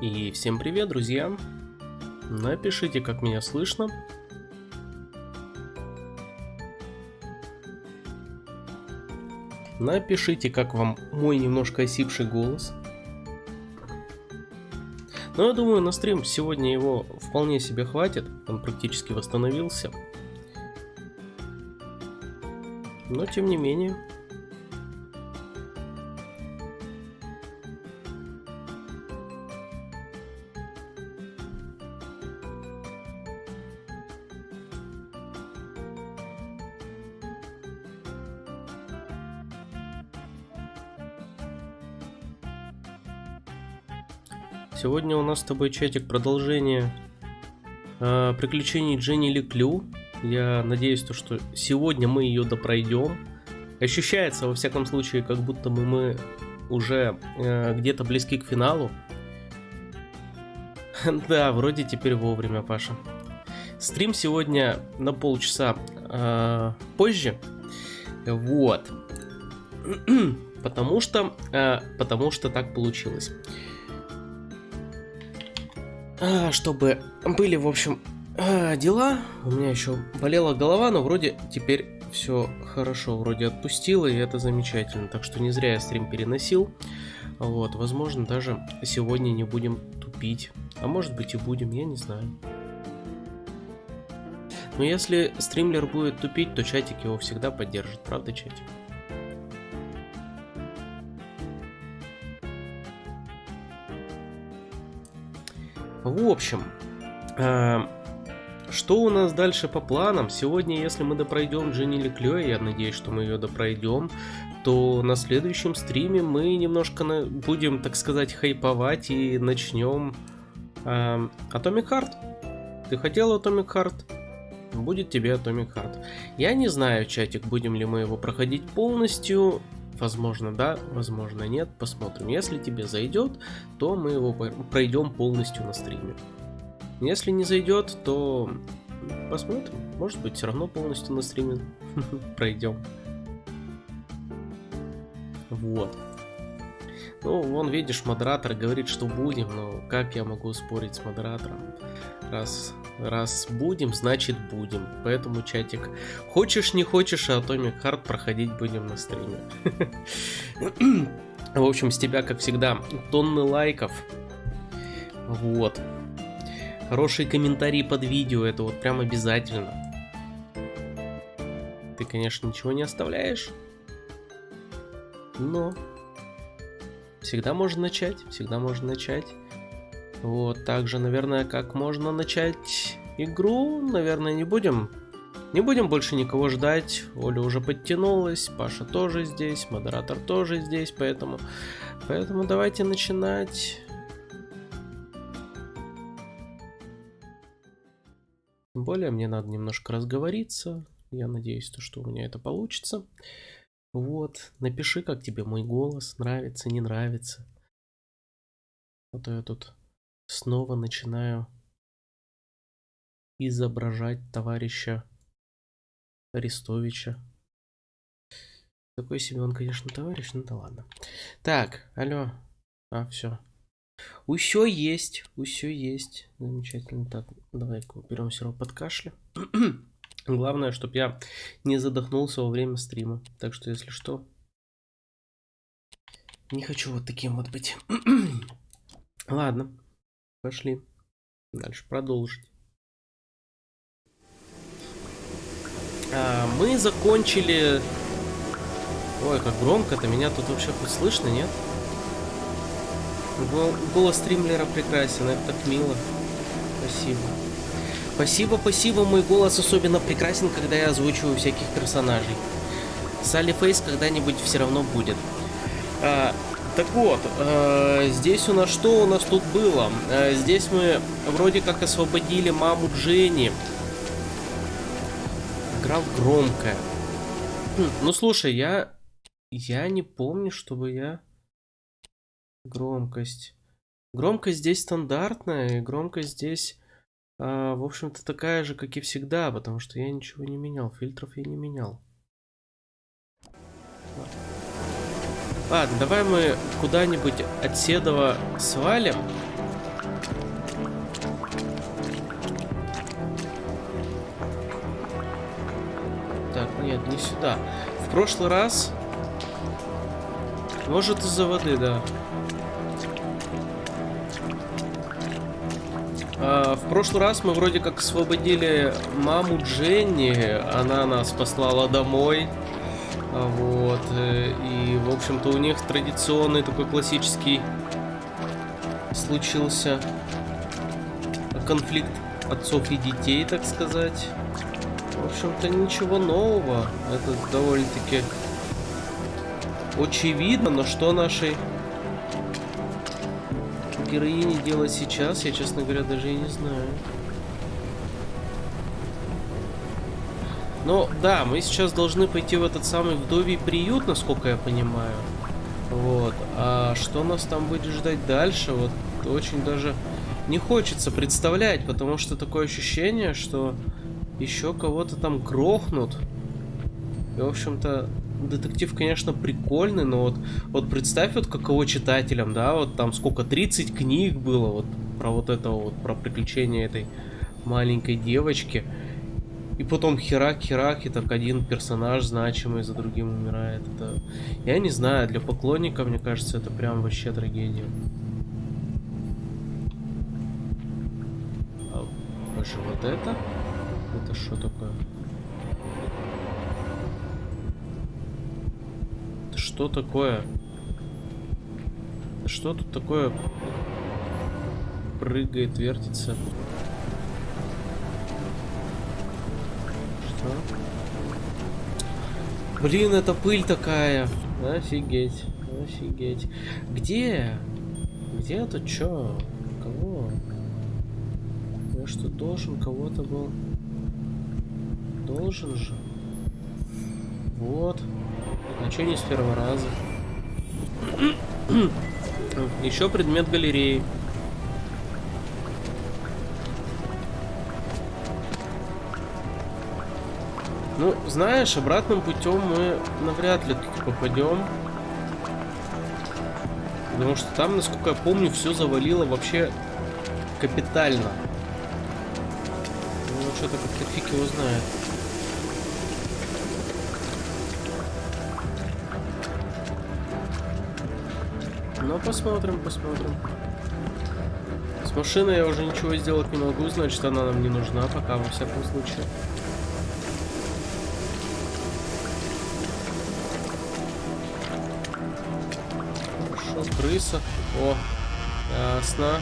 И всем привет, друзья! Напишите, как меня слышно. Напишите, как вам мой немножко осипший голос. Но я думаю, на стрим сегодня его вполне себе хватит. Он практически восстановился. Но тем не менее. Сегодня у нас с тобой чатик продолжение приключений Дженни LeClue. Я надеюсь, что сегодня мы ее допройдем. Ощущается, во всяком случае, как будто мы уже где-то близки к финалу. Да, вроде теперь вовремя, Паша. Стрим сегодня на полчаса позже. Вот. Потому что так получилось. Чтобы были, в общем, дела. У меня еще болела голова, но вроде теперь все хорошо. Вроде отпустило, и это замечательно. Так что не зря я стрим переносил. Вот, возможно, даже сегодня не будем тупить. А может быть и будем, я не знаю. Но если стримлер будет тупить, то чатик его всегда поддержит. Правда, чатик? В общем, что у нас дальше по планам? Сегодня, если мы допройдем Дженни LeClue, я надеюсь, что мы ее допройдем, то на следующем стриме мы немножко будем, так сказать, хайповать и начнем Atomic Heart. Ты хотел Atomic Heart? Будет тебе Atomic Heart. Я не знаю, чатик, будем ли мы его проходить полностью. Возможно, да, возможно, нет. Посмотрим. Если тебе зайдет, то мы его пройдем полностью на стриме. Если не зайдет, то посмотрим. Может быть, все равно полностью на стриме пройдем. Вот. Ну, вон, видишь, модератор говорит, что будем, но как я могу спорить с модератором? Раз будем, значит будем. Поэтому, чатик, хочешь не хочешь, а Atomic Heart проходить будем на стриме. В общем, с тебя, как всегда, тонны лайков. Вот. Хорошие комментарии под видео, это вот прям обязательно. Ты, конечно, ничего не оставляешь, но всегда можно начать, Вот, также, наверное, как можно начать игру, наверное, не будем больше никого ждать. Оля уже подтянулась, Паша тоже здесь, модератор тоже здесь, поэтому давайте начинать. Тем более, мне надо немножко разговориться. Я надеюсь, что у меня это получится. Вот, напиши, как тебе мой голос, нравится, не нравится. А то я тут снова начинаю изображать товарища Арестовича. Такой себе он, конечно, товарищ, ну да ладно. Так, алло. Все. Усё есть. Замечательно. Так, давай-ка уберем сироп под кашля. Главное, чтобы я не задохнулся во время стрима. Так что, если что, не хочу вот таким вот быть. Ладно, пошли дальше продолжить. Мы закончили... Ой, как громко-то. Меня тут вообще хоть слышно, нет? Голос стримлера прекрасен, это так мило. Спасибо, мой голос особенно прекрасен, когда я озвучиваю всяких персонажей. Салли Фейс когда-нибудь все равно будет. Так вот, здесь у нас что у нас тут было? Здесь мы вроде как освободили маму Дженни. Игра громкая. Ну слушай, я не помню, чтобы я... Громкость здесь стандартная, и громкость здесь, в общем-то, такая же, как и всегда, потому что я ничего не менял, фильтров я не менял. Ладно, давай мы куда-нибудь от Седова свалим. Нет, не сюда. В прошлый раз... Может, из-за воды, да. В прошлый раз мы вроде как освободили маму Дженни. Она нас послала домой. Вот. И, в общем-то, у них традиционный такой классический случился конфликт отцов и детей, так сказать. В общем-то, ничего нового. Это довольно-таки очевидно, но что нашей героине делать сейчас, я, честно говоря, даже и не знаю. Но, да, мы сейчас должны пойти в этот самый вдовий приют, насколько я понимаю. Вот. А что нас там будет ждать дальше, вот очень даже не хочется представлять, потому что такое ощущение, что еще кого-то там грохнут. И, в общем-то, детектив, конечно, прикольный, но вот представь, вот каково читателям, да, вот там сколько, 30 книг было вот про вот это вот, про приключения этой маленькой девочки. И потом херак, и так один персонаж значимый за другим умирает. Это, я не знаю, для поклонника, мне кажется, это прям вообще трагедия. А, боже, вот это? Это что такое? Это что такое? Что тут такое прыгает, вертится? Что? Блин, это пыль такая. Офигеть, офигеть. Где? Где тут чё? Кого? Я что, должен кого-то был? Должен же. Вот. А чё не с первого раза? Еще предмет галереи. Ну, знаешь, обратным путем мы навряд ли тут попадем. Потому что там, насколько я помню, все завалило вообще капитально. Ну, что-то как-то фиг его знает. Ну, посмотрим, посмотрим. С машиной я уже ничего сделать не могу, значит, она нам не нужна пока, во всяком случае. Хорошо, крыса. О, ясно.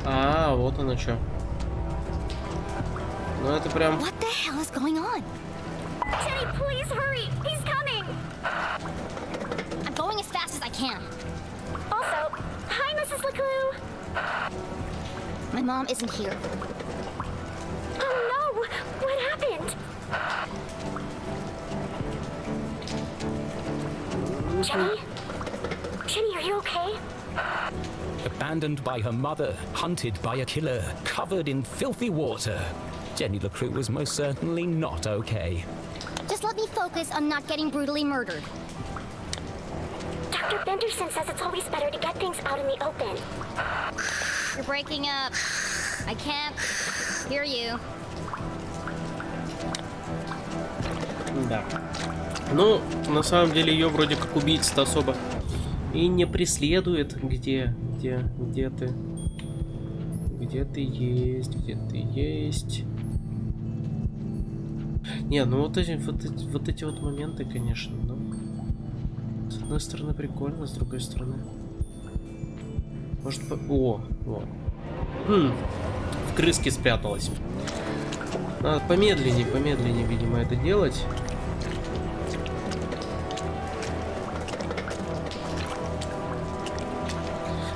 А, вот она что. Ну, это прям... What the hell is going on? Jenny, please hurry! He's coming! I'm going as fast as I can. Also, hi, Mrs. LeClue. My mom isn't here. Oh no! What happened? Jenny? Jenny, are you okay? Abandoned by her mother, hunted by a killer, covered in filthy water. Jenny LeClue was most certainly not okay. Just let me focus on not getting brutally murdered. Dr. Benderson says it's always better to get things out in the open. You're breaking up. I can't hear you. Да. Ну, на самом деле ее вроде как убийца-то особо и не преследует. Где ты? Где ты есть? Где ты есть? Не, ну вот эти вот моменты, конечно, ну, с одной стороны прикольно, с другой стороны. Может, о. В крыске спряталась. Надо помедленнее, видимо, это делать.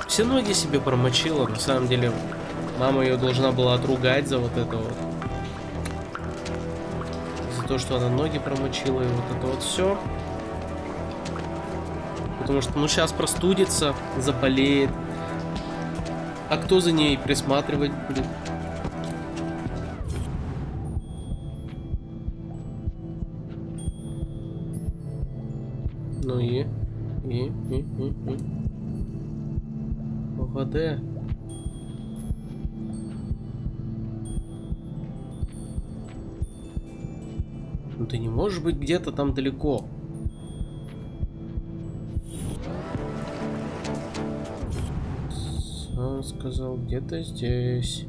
Все ноги себе промочила, на самом деле. Мама ее должна была отругать за вот это вот. За то, что она ноги промочила и вот это вот все. Потому что, ну, сейчас простудится, заболеет. А кто за ней присматривать будет? Ну и? ОГД. ты не можешь быть где-то там далеко. Он сказал, где-то здесь.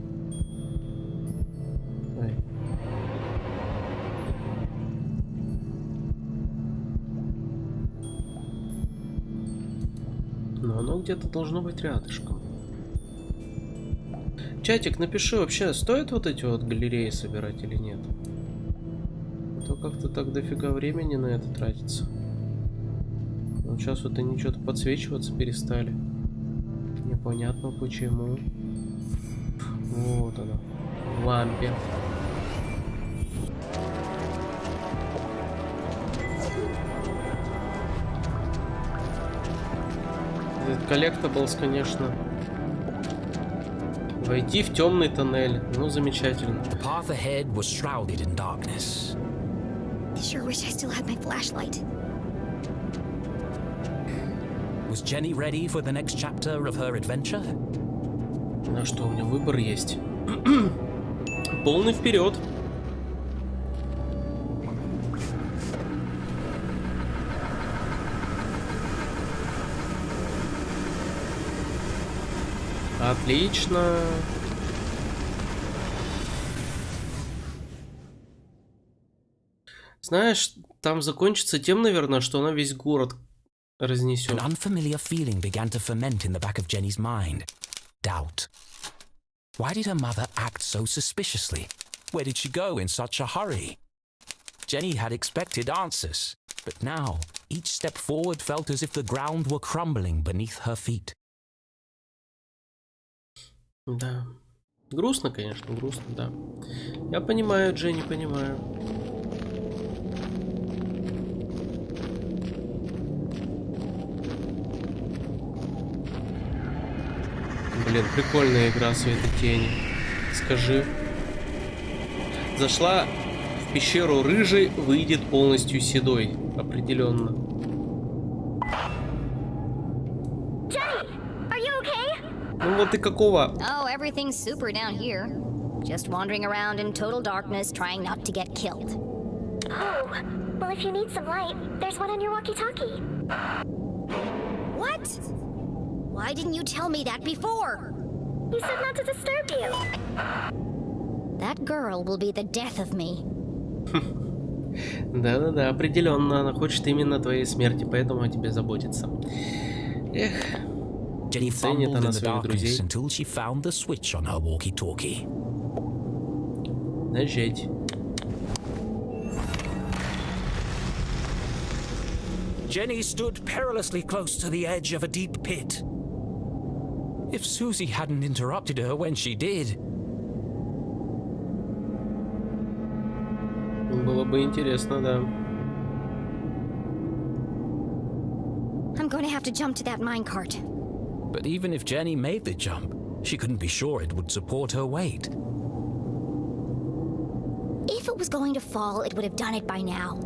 Ой. Но оно где-то должно быть рядышком. Чатик, напиши, вообще стоит вот эти вот галереи собирать или нет? А то как-то так дофига времени на это тратится. Вот сейчас вот они что-то подсвечиваться перестали. Непонятно почему. Вот она. В лампе. Этот коллектаблс, конечно. Войти в темный тоннель. Ну, замечательно. The path ahead was shrouded in darkness. I sure wish I still had my flashlight. Was Jenny ready for the next chapter of her adventure? На что, у меня выбор есть. Полный вперед. Отлично. Знаешь, там закончится тем, наверное, что она весь город разнесет. An unfamiliar feeling began to ferment in the back of Jenny's mind. Doubt. Why did her mother act so suspiciously? Where did she go in such a hurry? Jenny had expected answers, but now each step forward felt as if the ground were crumbling beneath her feet. Да. Грустно, конечно, грустно, да. Я понимаю, Дженни, понимаю. Блин, прикольная игра светой тени. Скажи. Зашла в пещеру рыжий, выйдет полностью седой. Определенно. Ну вот и какого? Oh, everything's super down here. Just wandering around in total darkness, trying not to get killed. Oh, well, if you need some light, there's one on your walkie-talkie. What? Why didn't you tell me that before? You said not to disturb you. That girl will be the death of me. Да-да-да, определенно, она хочет именно твоей смерти, поэтому о тебе заботится. Эх. Jenny fumbled in the darkness until she found the switch on her walkie-talkie. Нажать. Jenny stood perilously close to the edge of a deep pit. If Susie hadn't interrupted her when she did... Было бы интересно, да. I'm going to have to jump to that minecart. But even if Jenny made the jump, she couldn't be sure it would support her weight. If it was going to fall, it would have done it by now.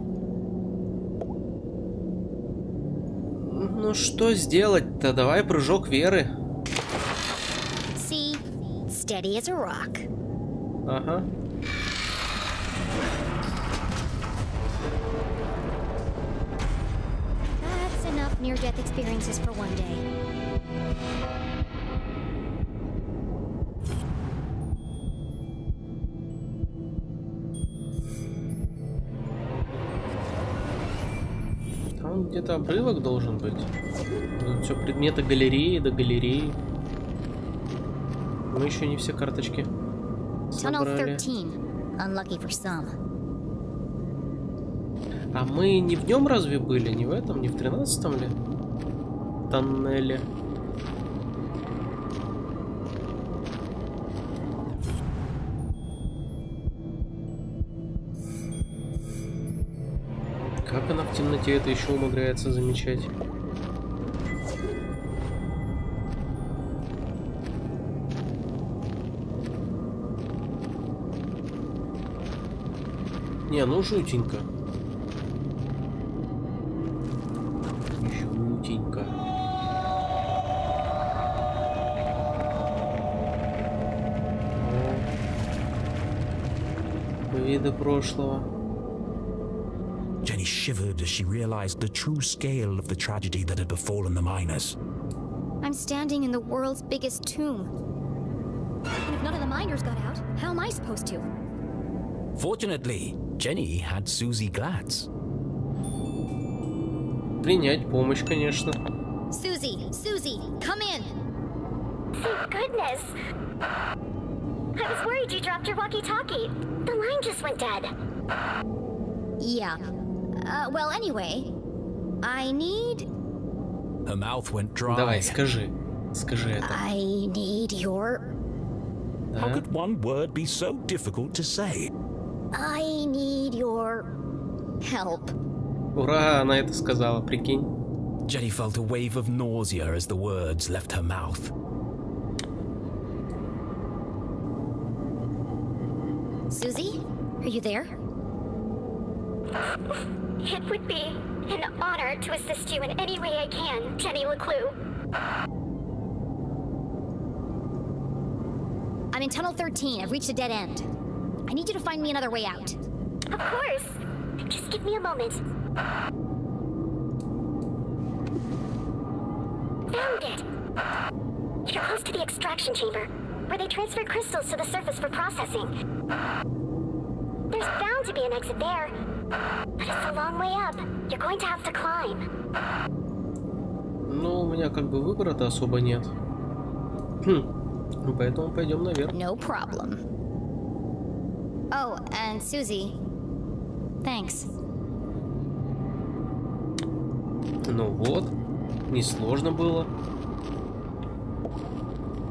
Ну что сделать-то? Давай прыжок веры. See? Steady as a rock. Ага. That's enough near-death experiences for one day. Там где-то обрывок должен быть. Тут все предметы галереи до галереи. Мы еще не все карточки Tunnel собрали. 13. Unlucky for some. А мы не в нем разве были? Не в этом? Не в 13-м ли? Тоннеле. Как она в темноте это еще умудряется замечать? Не, ну жутенько. Жутенько. Виды прошлого. Jenny shivered as she realized the true scale of the tragedy that had befallen the miners. I'm standing in the world's biggest tomb. And if none of the miners got out, how am I supposed to? Fortunately, Jenny had Susie Glatz. Принять помощь, конечно. Susie, come in. Thank goodness. I was worried you dropped your walkie-talkie. The line just went dead. Yeah. Well, anyway, I need... Her mouth went dry. Давай, скажи это. I need your... How could one word be so difficult to say? I need your... help. Ура, она это сказала, прикинь. Jenny felt a wave of nausea as the words left her mouth. Susie, are you there? It would be an honor to assist you in any way I can, Jenny LeClue. I'm in Tunnel 13. I've reached a dead end. I need you to find me another way out. Of course. Just give me a moment. Found it! You're close to the extraction chamber, where they transfer crystals to the surface for processing. There's bound to be an exit there, but it's a long way up. You're going to have to climb. Ну, у меня как бы выбора-то особо нет. Поэтому пойдем наверх. No problem. Oh, and Susie, thanks. Ну вот, несложно было.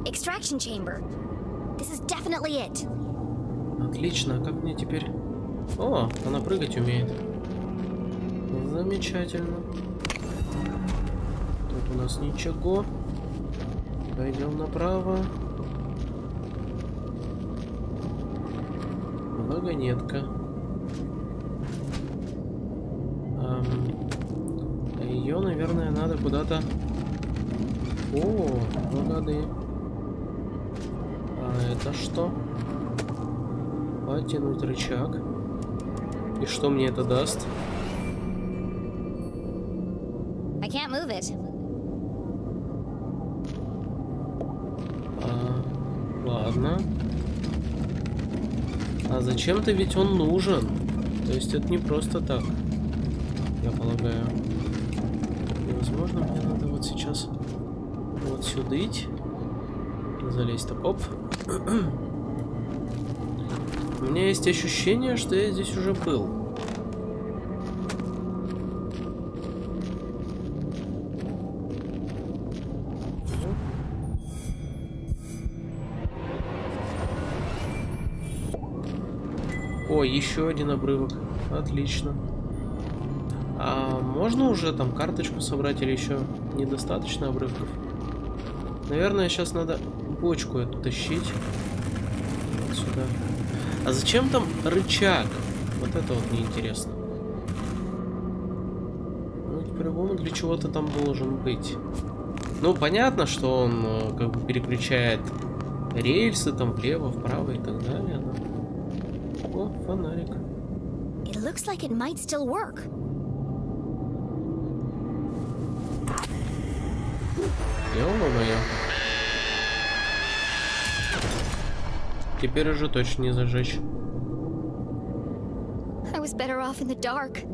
Extraction chamber. This is definitely it. Отлично, а как мне теперь... О, она прыгать умеет. Замечательно. Тут у нас ничего. Пойдем направо. Вагонетка. Ее, наверное, надо куда-то... О, погоды. А это что? Потянуть рычаг. И что мне это даст? I can't move it. Ладно. А зачем-то ведь он нужен. То есть это не просто так, я полагаю. И, возможно, мне надо вот сейчас вот сюда идти. Залезть так, оп. У меня есть ощущение, что я здесь уже был. О, еще один обрывок. Отлично. А можно уже там карточку собрать или еще недостаточно обрывков? Наверное, сейчас надо бочку эту тащить. Вот сюда. А зачем там рычаг? Вот это вот мне интересно. Ну, по-любому для чего-то там должен быть. Ну, понятно, что он как бы переключает рельсы там влево, вправо и так далее. Но... О, фонарик. It looks like it might still work. Ё-моё. Теперь уже точно не зажечь. I was better off in the dark.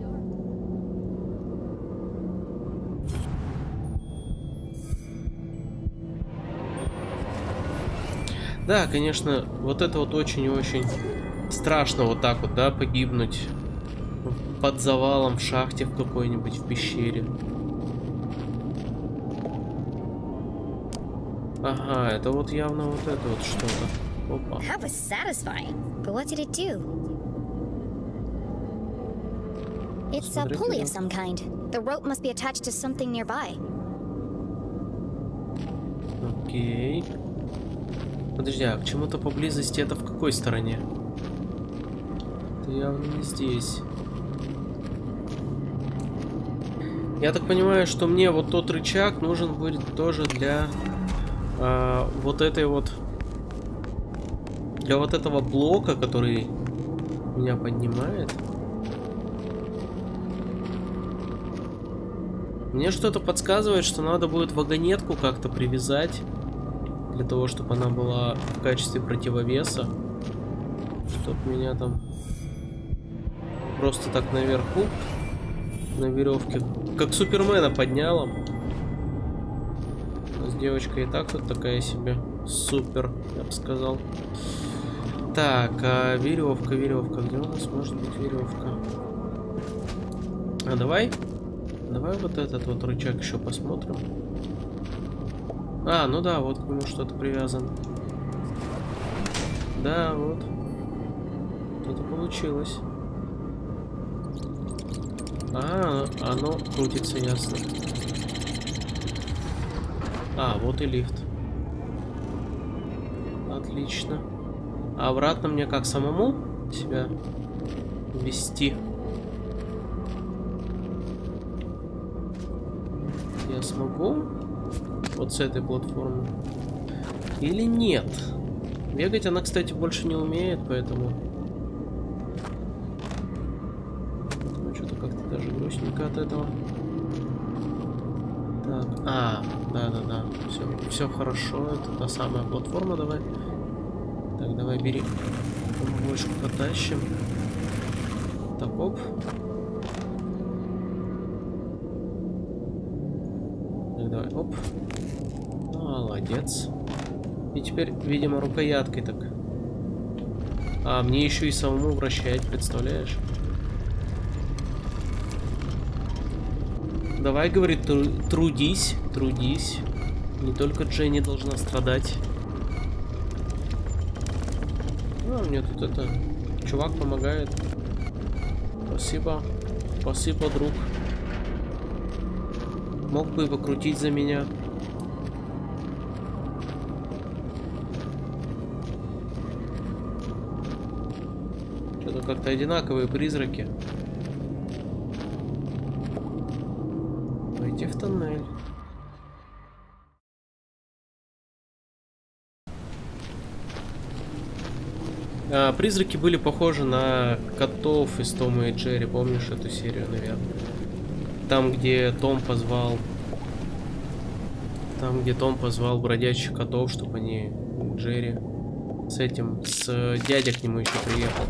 Да, конечно, вот это вот очень и очень страшно вот так вот, да, погибнуть под завалом в шахте в какой-нибудь, в пещере. Ага, это вот явно вот это вот что-то. Опа. That was satisfying. But what did it do? It's a pulley of some kind. The rope must be attached to something nearby. Окей. Подожди, а к чему-то поблизости это в какой стороне? Это явно не здесь. Я так понимаю, что мне вот тот рычаг нужен будет тоже для вот этой вот... Для вот этого блока, который меня поднимает. Мне что-то подсказывает, что надо будет вагонетку как-то привязать. Для того, чтобы она была в качестве противовеса. Чтоб меня там просто так наверху на веревке, как Супермена, подняла. С девочкой и так тут такая себе супер, я бы сказал. Так, а веревка. Где у нас может быть веревка? А давай вот этот вот рычаг еще посмотрим. А, ну да, вот к нему что-то привязано. Да, вот. Что-то получилось. А, оно крутится, ясно. А, вот и лифт. Отлично. А обратно мне как, самому себя вести? Я смогу? Вот с этой платформы? Или нет? Бегать она, кстати, больше не умеет, поэтому... Ну, что-то как-то даже грустненько от этого. Так, да. Все хорошо, это та самая платформа, давай. Так, давай, бери. Бочку потащим. Так, оп. Так, давай, оп. Молодец. И теперь, видимо, рукояткой так. А, мне еще и самому вращать, представляешь? Давай, говорит, трудись. Не только Дженни должна страдать. А, мне тут это... Чувак помогает. Спасибо. Спасибо, друг. Мог бы и покрутить за меня. Что-то как-то одинаковые призраки. Пойти в тоннель. Призраки были похожи на котов из Тома и Джерри. Помнишь эту серию, наверное? Там, где Том позвал бродячих котов, чтобы они Джерри с дядя к нему еще приехал,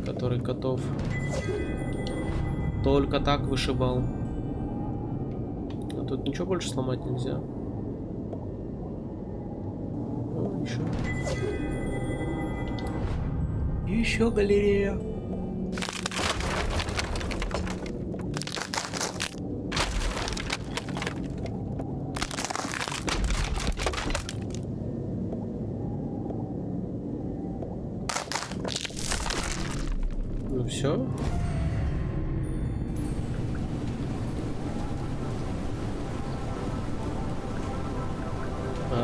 который котов только так вышибал. А тут ничего больше сломать нельзя. О, еще галерея. Ну все.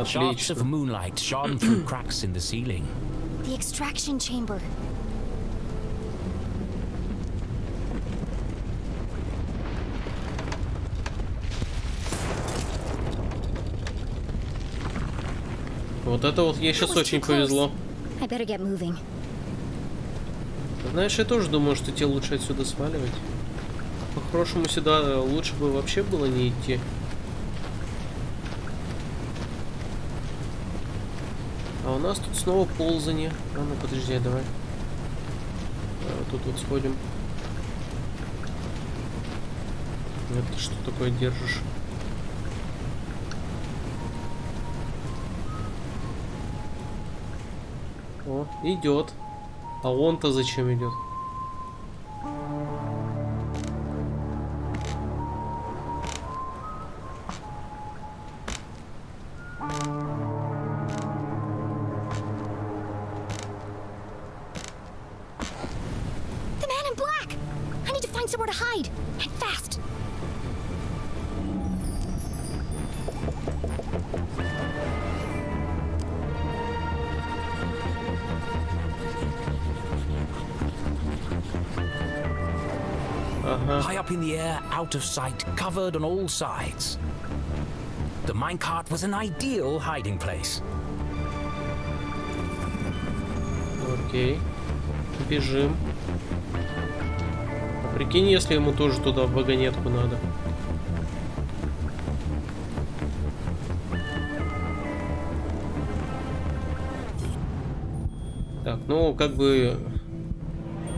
Shafts of moonlight shone through cracks in the ceiling. The extraction chamber. Вот это вот ей сейчас очень повезло. I better get moving. Знаешь, я тоже думаю, что тебе лучше отсюда сваливать. По-хорошему сюда лучше бы вообще было не идти. А у нас тут снова ползание. А ну подожди, давай. Вот тут вот сходим. Это что такое держишь? О, идет. А он-то зачем идет? The man in black! I need to find somewhere to hide. And fast. High up in the air, out of sight, covered on all sides. The minecart was an ideal hiding place. Окей. Бежим. А прикинь, если ему тоже туда в вагонетку надо. Так, ну, как бы...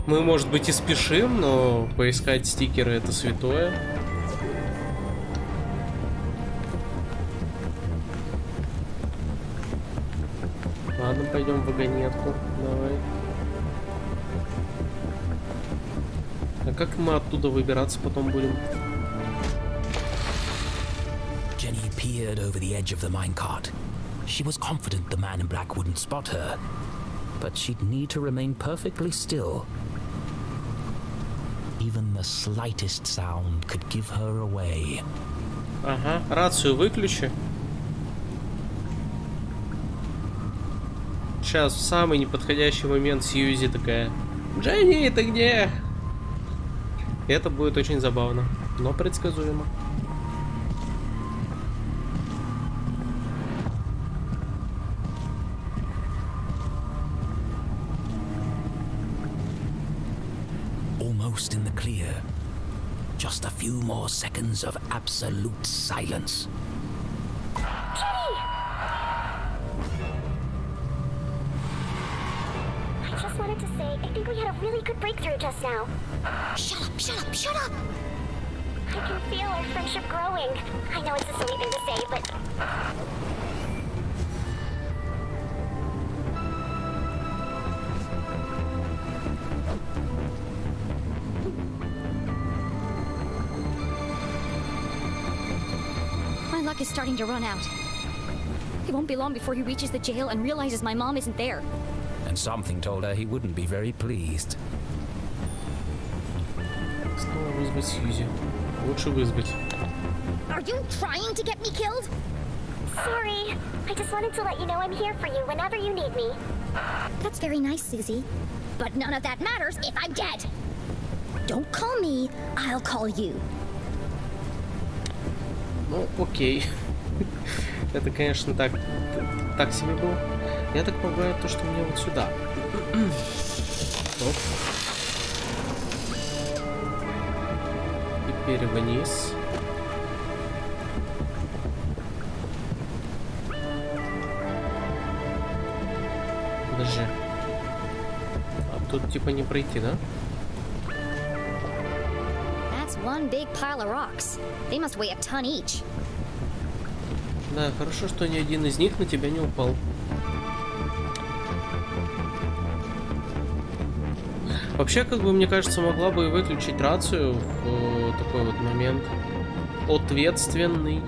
Мы, может быть, и спешим, но поискать стикеры — это святое. Ладно, пойдем в вагонетку. Давай. А как мы оттуда выбираться потом будем? Jenny peered over the edge of the minecart. She was confident the man in black wouldn't spot her, but she'd need to remain perfectly still. Even the slightest sound could give her away. Ага, рацию выключи. Сейчас, в самый неподходящий момент, Сьюзи такая: «Дженни, ты где?» Это будет очень забавно, но предсказуемо. Almost in the clear. Just a few more seconds of absolute silence. Jenny! I just wanted to say, I think we had a really good breakthrough just now. Shut up, shut up, shut up! I can feel our friendship growing. I know it's a silly thing to say, but... My luck is starting to run out. It won't be long before he reaches the jail and realizes my mom isn't there. And something told her he wouldn't be very pleased. Снова вызвать Сьюзи. Лучше вызвать. Are you trying to get me killed? Sorry. I just wanted to let you know I'm here for you whenever you need me. That's very nice, Susie. But none of that matters if I'm dead. Don't call me, I'll call you. Ну, окей. Это, конечно, так себе было. Я так полагаю, то, что мне вот сюда. Оп. Теперь вниз. Подожди. А тут типа не пройти, да? That's one big pile of rocks. They must weigh a ton each. Да, хорошо, что ни один из них на тебя не упал. Вообще, как бы, мне кажется, могла бы и выключить рацию в такой вот момент. Ответственный.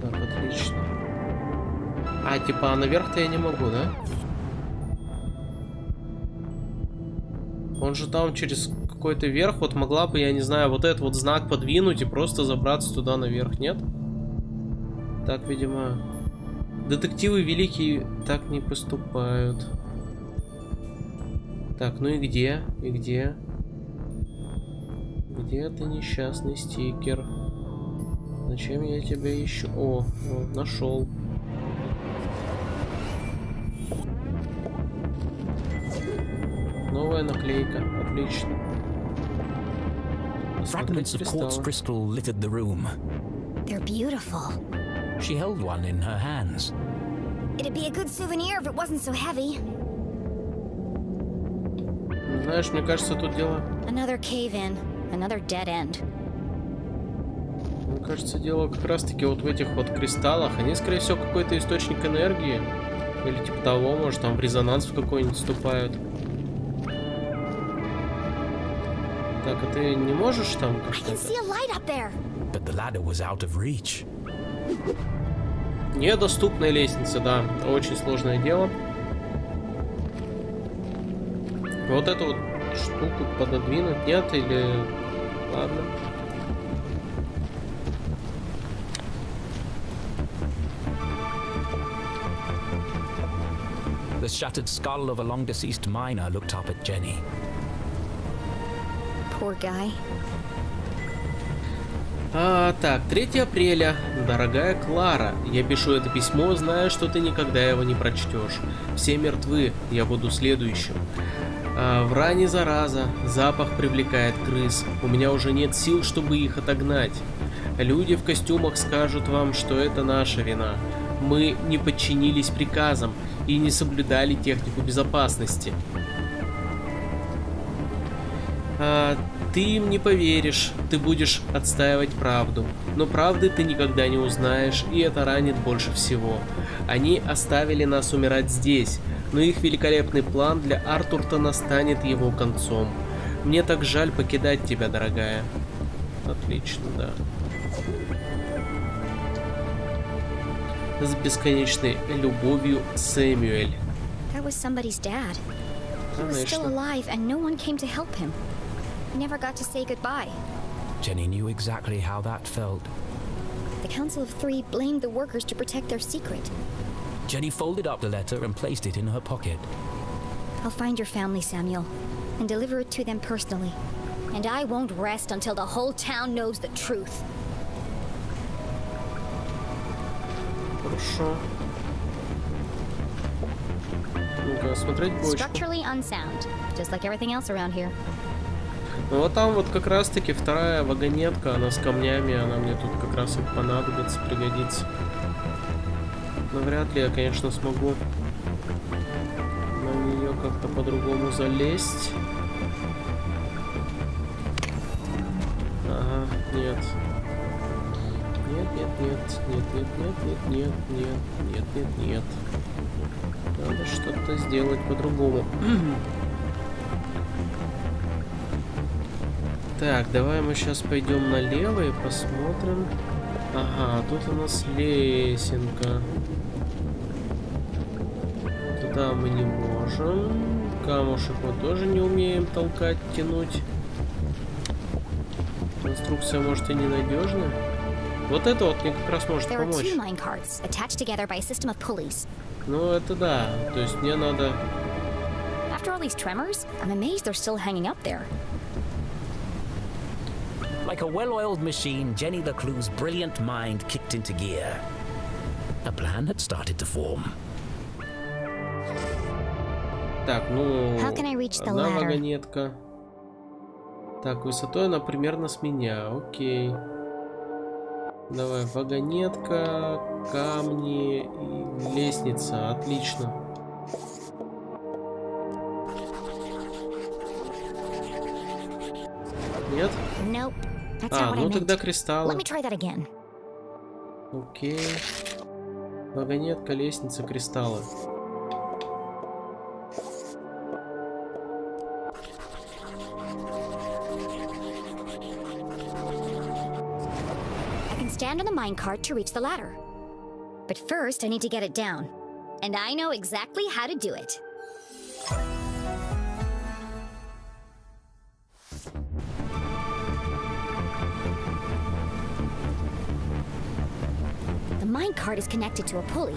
Так, отлично. А, типа, наверх-то я не могу, да? Он же там через какой-то верх, вот могла бы, я не знаю, вот этот вот знак подвинуть и просто забраться туда наверх, нет? Так, видимо, детективы великие так не поступают. Так, ну и где? И где? Где ты, несчастный стикер? Зачем я тебя ищу? О, нашел. Новая наклейка. Отлично. Fragments of quartz crystal littered the room. They're beautiful. She held one in her hands. It'd be a good souvenir if it wasn't so heavy. Знаешь, мне кажется, тут дело... Another cave-in, another dead end. Мне кажется, дело как раз-таки вот в этих вот кристаллах. Они, скорее всего, какой-то источник энергии. Или типа того, может, там в резонанс в какой-нибудь вступают. Так, а ты не можешь там как-то... But the ladder was out of reach. Недоступная лестница, да. Очень сложное дело. Вот эту вот штуку пододвинуть, нет? Или... Ладно. The shattered skull of a long-deceased miner looked up at Jenny. Poor guy. Так, 3 апреля. Дорогая Клара, я пишу это письмо, зная, что ты никогда его не прочтешь. Все мертвы, я буду следующим. Врань и зараза, запах привлекает крыс. У меня уже нет сил, чтобы их отогнать. Люди в костюмах скажут вам, что это наша вина. Мы не подчинились приказам. и не соблюдали технику безопасности. Ты им не поверишь, ты будешь отстаивать правду. Но правды ты никогда не узнаешь, и это ранит больше всего. Они оставили нас умирать здесь, но их великолепный план для Артуртона станет его концом. Мне так жаль покидать тебя, дорогая. Отлично, да. С бесконечной любовью, Сэмюэль. That was somebody's dad. He was still alive and no one came to help him. He never got to say goodbye. Jenny knew exactly how that felt. The Council of Three blamed the workers to protect their secret. Jenny folded up the letter and placed it in her pocket. I'll find your family, Samuel, and deliver it to them personally. And I won't rest until the whole town knows the truth. Хорошо. Ну-ка, смотреть бочку. Structurally unsound, just like everything else around here. Ну вот там вот как раз-таки вторая вагонетка, она с камнями, она мне тут как раз и понадобится, пригодится. Но вряд ли я, конечно, смогу на нее как-то по-другому залезть. Ага, нет. Нет, нет, нет, нет, нет, нет, нет, нет, нет, нет, нет, нет. Надо что-то сделать по-другому. Так, давай мы сейчас пойдем налево и посмотрим. Ага, тут у нас лесенка. Туда мы не можем. Камушек мы тоже не умеем толкать, тянуть. Конструкция, может, и ненадежная. Вот это вот мне как раз может помочь. Ну, это да. То есть мне надо... Like a well-oiled machine, Jenny LeClue's brilliant mind kicked into gear. A plan had started to form. Так, ну... Одна ladder? вагонетка. Так, высотой она примерно с меня. Окей. Давай, вагонетка, камни и лестница. Отлично. Нет? Nope. Ну тогда кристаллы. Okay. Окей. Вагонетка, лестница, кристаллы. I can stand on the minecart to reach the ladder. But first I need to get it down. And I know exactly how to do it. The minecart is connected to a pulley.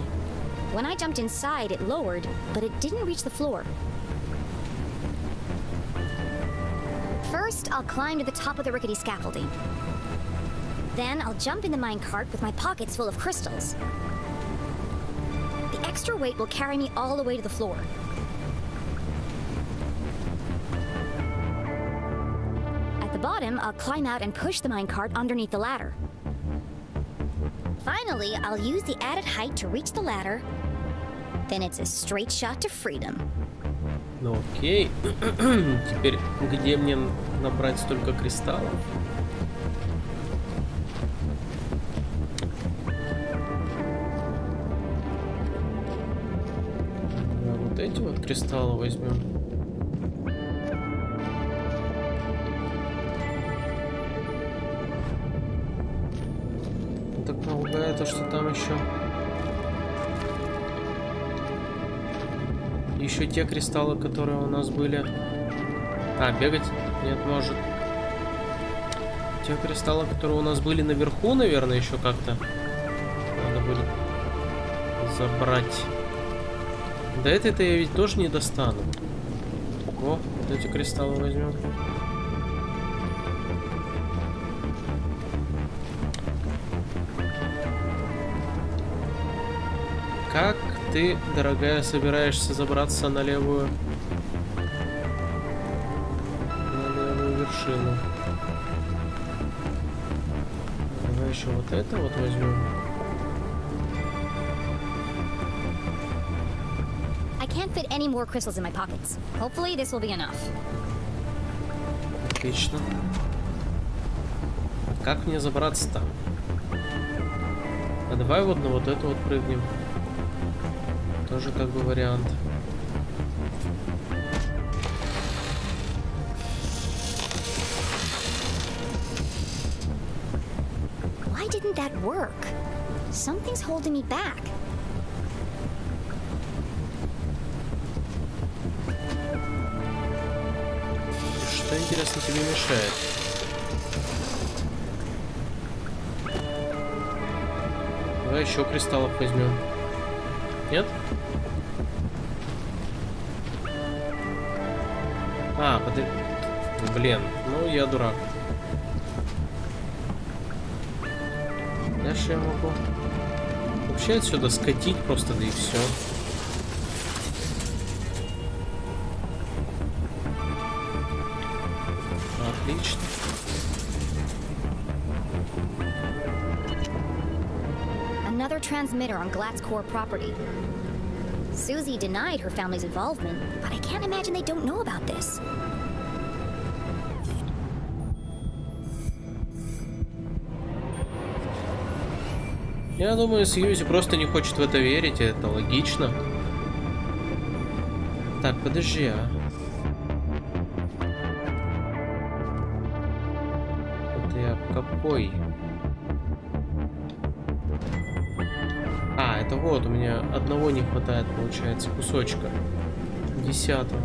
When I jumped inside, it lowered, but it didn't reach the floor. First, I'll climb to the top of the rickety scaffolding. Then I'll jump in the minecart with my pockets full of crystals. The extra weight will carry me all the way to the floor. At the bottom, I'll climb out and push the minecart underneath the ladder. Finally, I'll use the added height to reach the ladder. Then it's a straight shot to freedom. Ну окей. Теперь где мне набрать столько кристаллов? Вот эти вот кристаллы возьмем. Так полагаю, то, что там еще те кристаллы, которые у нас были. Бегать? Нет, может. Те кристаллы, которые у нас были наверху, наверное, еще как-то надо будет забрать. Да это я ведь тоже не достану. О, вот эти кристаллы возьмем. Как ты, дорогая, собираешься забраться на левую вершину? Давай еще вот это вот возьмем. can't fit any more crystals in my pockets. Hopefully this will be enough. Отлично. Как мне забраться-то? А давай вот на вот это вот прыгнем. Тоже как бы вариант. Why didn't that work? Something's holding me back. Что, интересно, тебе мешает? Давай еще кристаллов возьмем. Нет? А, подожди. Блин, ну я дурак. Дальше я могу вообще отсюда скатить просто, да и все. Отлично. Another transmitter on Glatt's core property. Susie denied her family's involvement, but I can't imagine they don't know about this. Я думаю, Сьюзи просто не хочет в это верить, и это логично. Так, подожди, а. Это я какой? А, это вот, у меня одного не хватает, получается, кусочка. 10-го.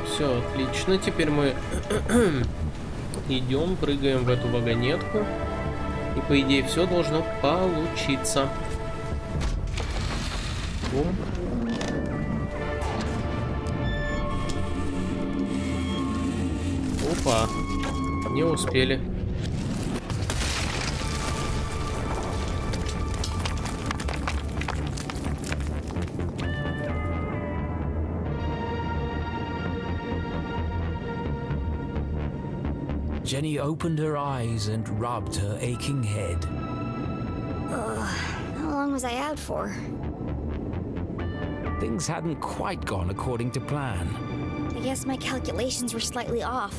Все отлично. Теперь мы идем, прыгаем в эту вагонетку. И по идее все должно получиться. Бум. Опа. Не успели. Jenny opened her eyes and rubbed her aching head. How long was I out for? Things hadn't quite gone according to plan. I guess my calculations were slightly off.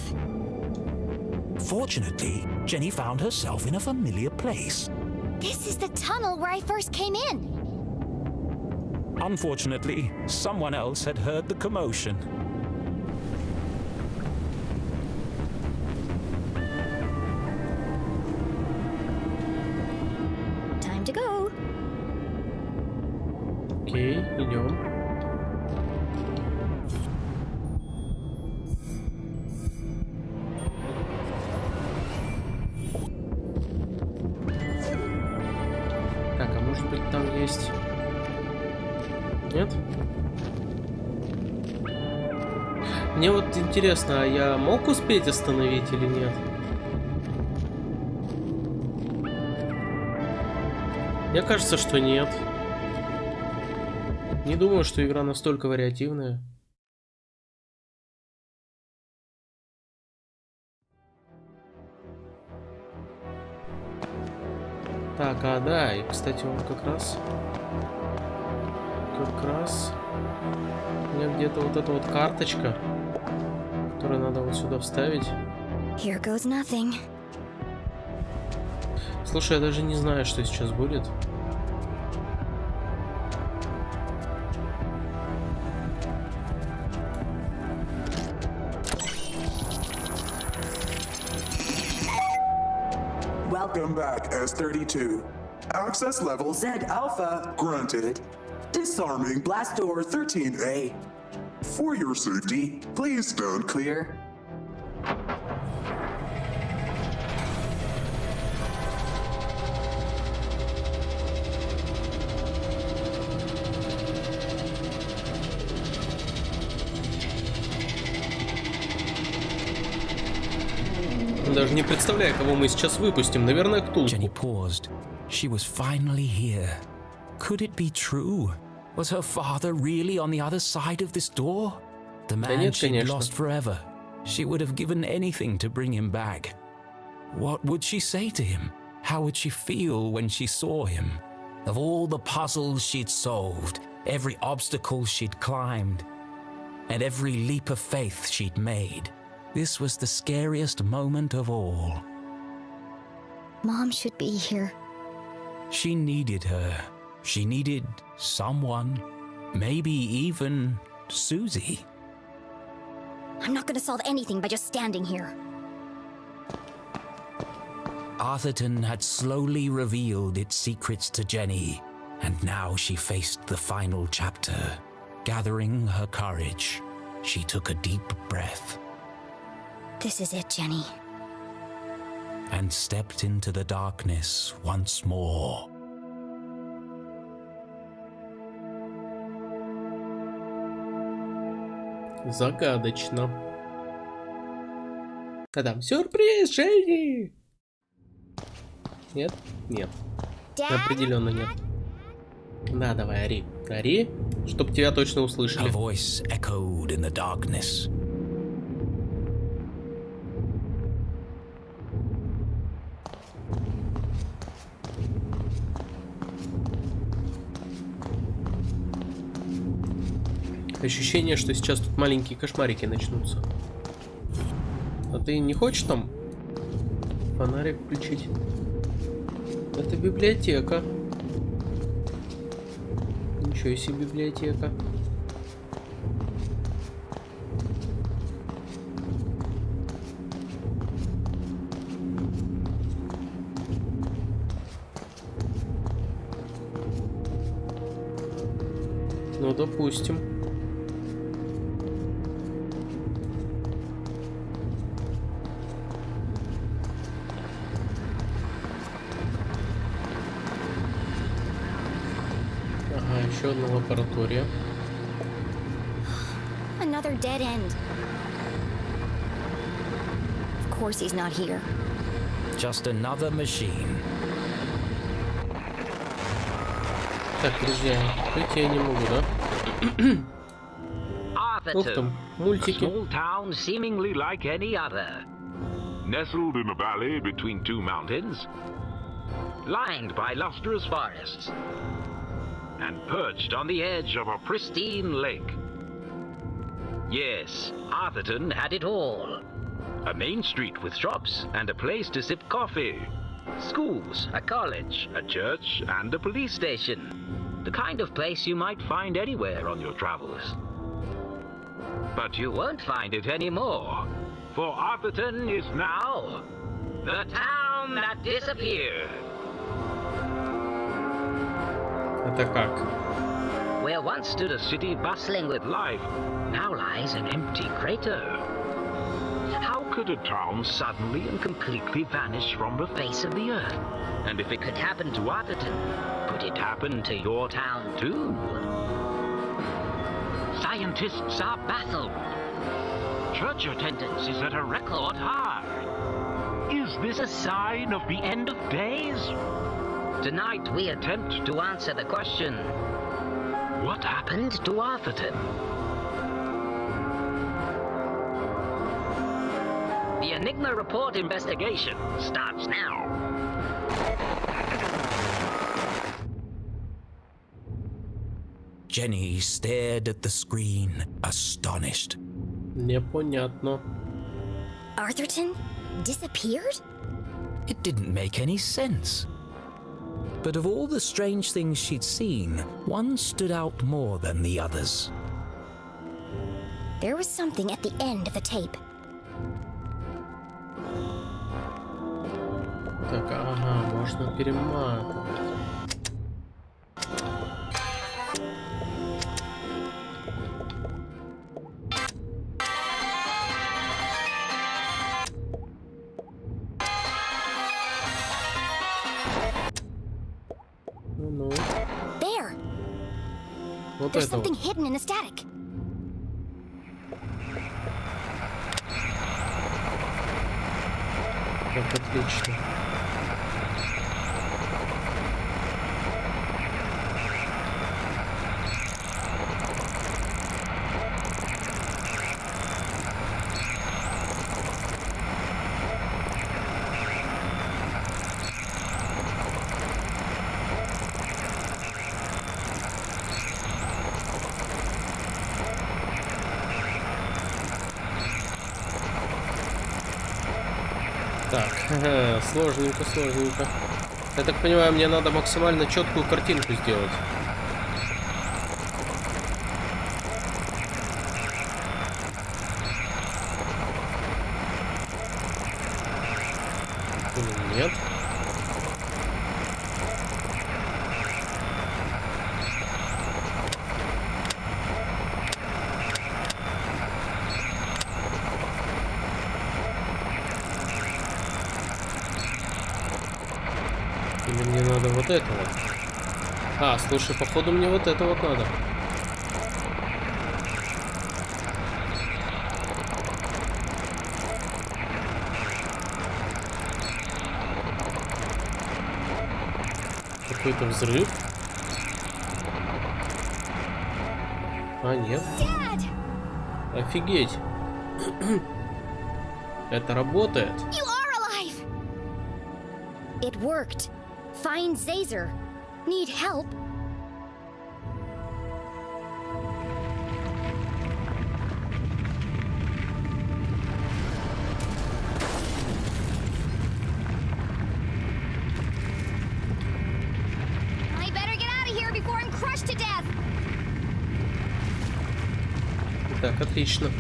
Fortunately, Jenny found herself in a familiar place. This is the tunnel where I first came in. Unfortunately, someone else had heard the commotion. Time to go. Окей, идем. Так, а может быть там есть... Нет? Мне вот интересно, а я мог успеть остановить или нет? Мне кажется, что нет. Не думаю, что игра настолько вариативная. Так, а да, и кстати, он как раз у меня где-то вот эта вот карточка, которую надо вот сюда вставить. Here goes nothing. Слушай, я даже не знаю, что сейчас будет. Welcome back, S32. Access level Z Alpha granted. Disarming blast door 13A. For your safety, please stand clear. Даже не представляю, кого мы сейчас выпустим. Наверное, Ктулху. Jenny paused. She was finally here. Could it be true? Was her father really on the other side of this door? The man she'd lost forever. She would have given anything to bring him back. What would she say to him? How would she feel when she saw him? Of all the puzzles she'd solved, every obstacle she'd climbed, and every leap of faith she'd made, this was the scariest moment of all. Mom should be here. She needed her. She needed someone. Maybe even Susie. I'm not gonna solve anything by just standing here. Arthurton had slowly revealed its secrets to Jenny, and now she faced the final chapter. Gathering her courage, she took a deep breath. This is it, Jenny. And stepped into the darkness once more. Загадочно. Та-дам, сюрприз, Дженни! Нет? Нет. Определенно нет. Да, давай, ори. Ори, чтоб тебя точно услышали. Her voice echoed in the darkness. Ощущение, что сейчас тут маленькие кошмарики начнутся. А ты не хочешь там фонарик включить? Это библиотека. Ничего себе библиотека. Ну, допустим. Еще одна лаборатория. Another dead end. Of course he's not here. Just another machine. Так, друзья, выйти я не могу, да? Ух там, мультики. A small town seemingly like any other. Nestled in a valley between two mountains. Lined by lustrous forests. And perched on the edge of a pristine lake. Yes, Arthurton had it all. A main street with shops and a place to sip coffee. Schools, a college, a church, and a police station. The kind of place you might find anywhere on your travels. But you won't find it anymore. For Arthurton is now the town that disappeared. Это как? Where once stood a city bustling with life, now lies an empty crater. How could a town suddenly and completely vanish from the face of the earth? And if it could happen to Arthurton, could it happen to your town too? Scientists are baffled. Church attendance is at a record high. Is this a sign of the end of days? Tonight we attempt to answer the question, what happened to Arthurton? The Enigma Report investigation starts now. Jenny stared at the screen, astonished. Непонятно. Arthurton disappeared? It didn't make any sense. But of all the strange things she'd seen, one stood out more than the others. There was something at the end of the tape. Так, ага, можно перематывать. Ну-ну. There! Вот There's это вот. something hidden in the static. Как отлично. Так, сложненько, сложненько. Я так понимаю, мне надо максимально четкую картинку сделать. Или нет? Или мне надо вот это вот? А, слушай, походу мне вот это вот надо. Какой-то взрыв. А, нет. Офигеть. Это работает. You are alive! It worked. Find Zazer. Need help? I better get out of here before I'm crushed to death. Так, отлично.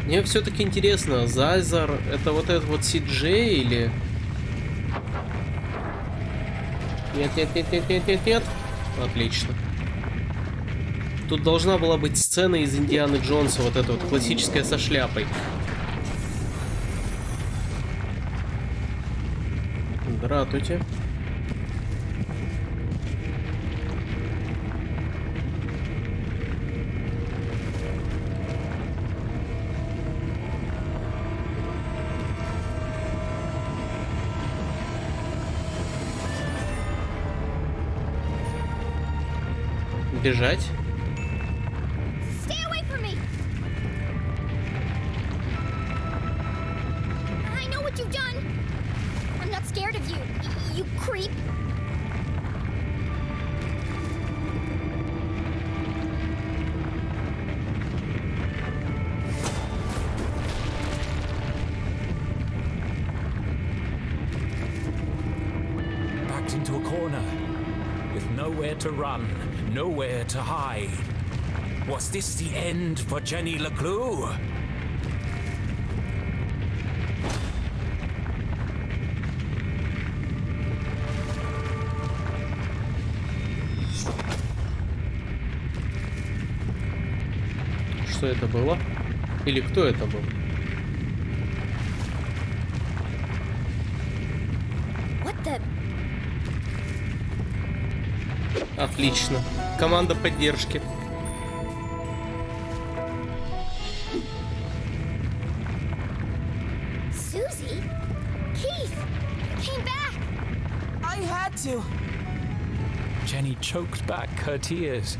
Мне все-таки интересно, Зайзер это вот этот вот CJ или... Нет, нет, нет, нет, нет, нет, нет. Отлично. Тут должна была быть сцена из Индианы Джонса, вот эта вот классическая со шляпой. Здравствуйте. Бежать. Stay away from me. I know what you've done. I'm not scared of you, you creep. Backed into a corner, with nowhere to run, nowhere to hide. Was this the end for Jenny LeClue? Что это было? Или кто это был? What the... Отлично. Команда поддержки. Susie? Keith! You came back! I had to. Jenny choked back her tears.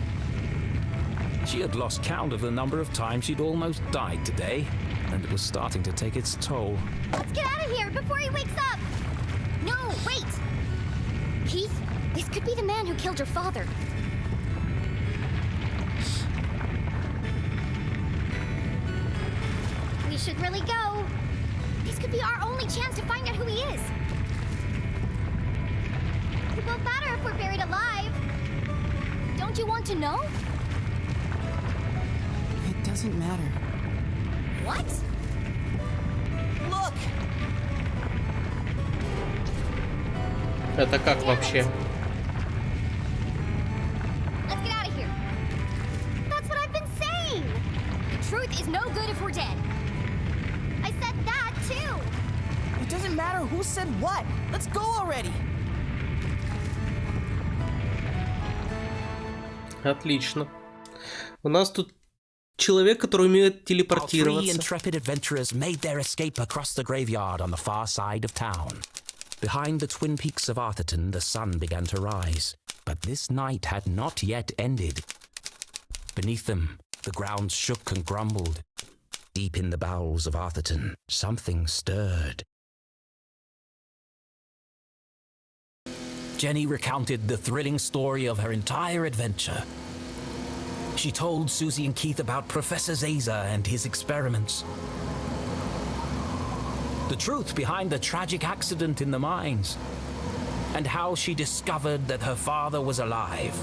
She had lost count of the number of times she'd almost died today, and it was starting to take its toll. Let's get out of here before he wakes up! No, wait! Keith, this could be the man who killed your father. We should really go. This could be our only chance to find out who he is. It won't matter if we're buried alive. Don't you want to know? It doesn't matter. What? Look! Это как вообще? Let's get out of here. That's what I've been saying. The truth is no good if we're dead. I said that too. It doesn't matter who said what. Let's go already. Отлично. У нас тут человек, который умеет Our three телепортироваться. intrepid adventurers made their escape across the graveyard on the far side of town. Behind the twin peaks of Arthurton, the sun began to rise. But this night had not yet ended. Beneath them, the ground shook and grumbled. Deep in the bowels of Arthurton, something stirred. Jenny recounted the thrilling story of her entire adventure. She told Susie and Keith about Professor Zaza and his experiments. The truth behind the tragic accident in the mines, and how she discovered that her father was alive.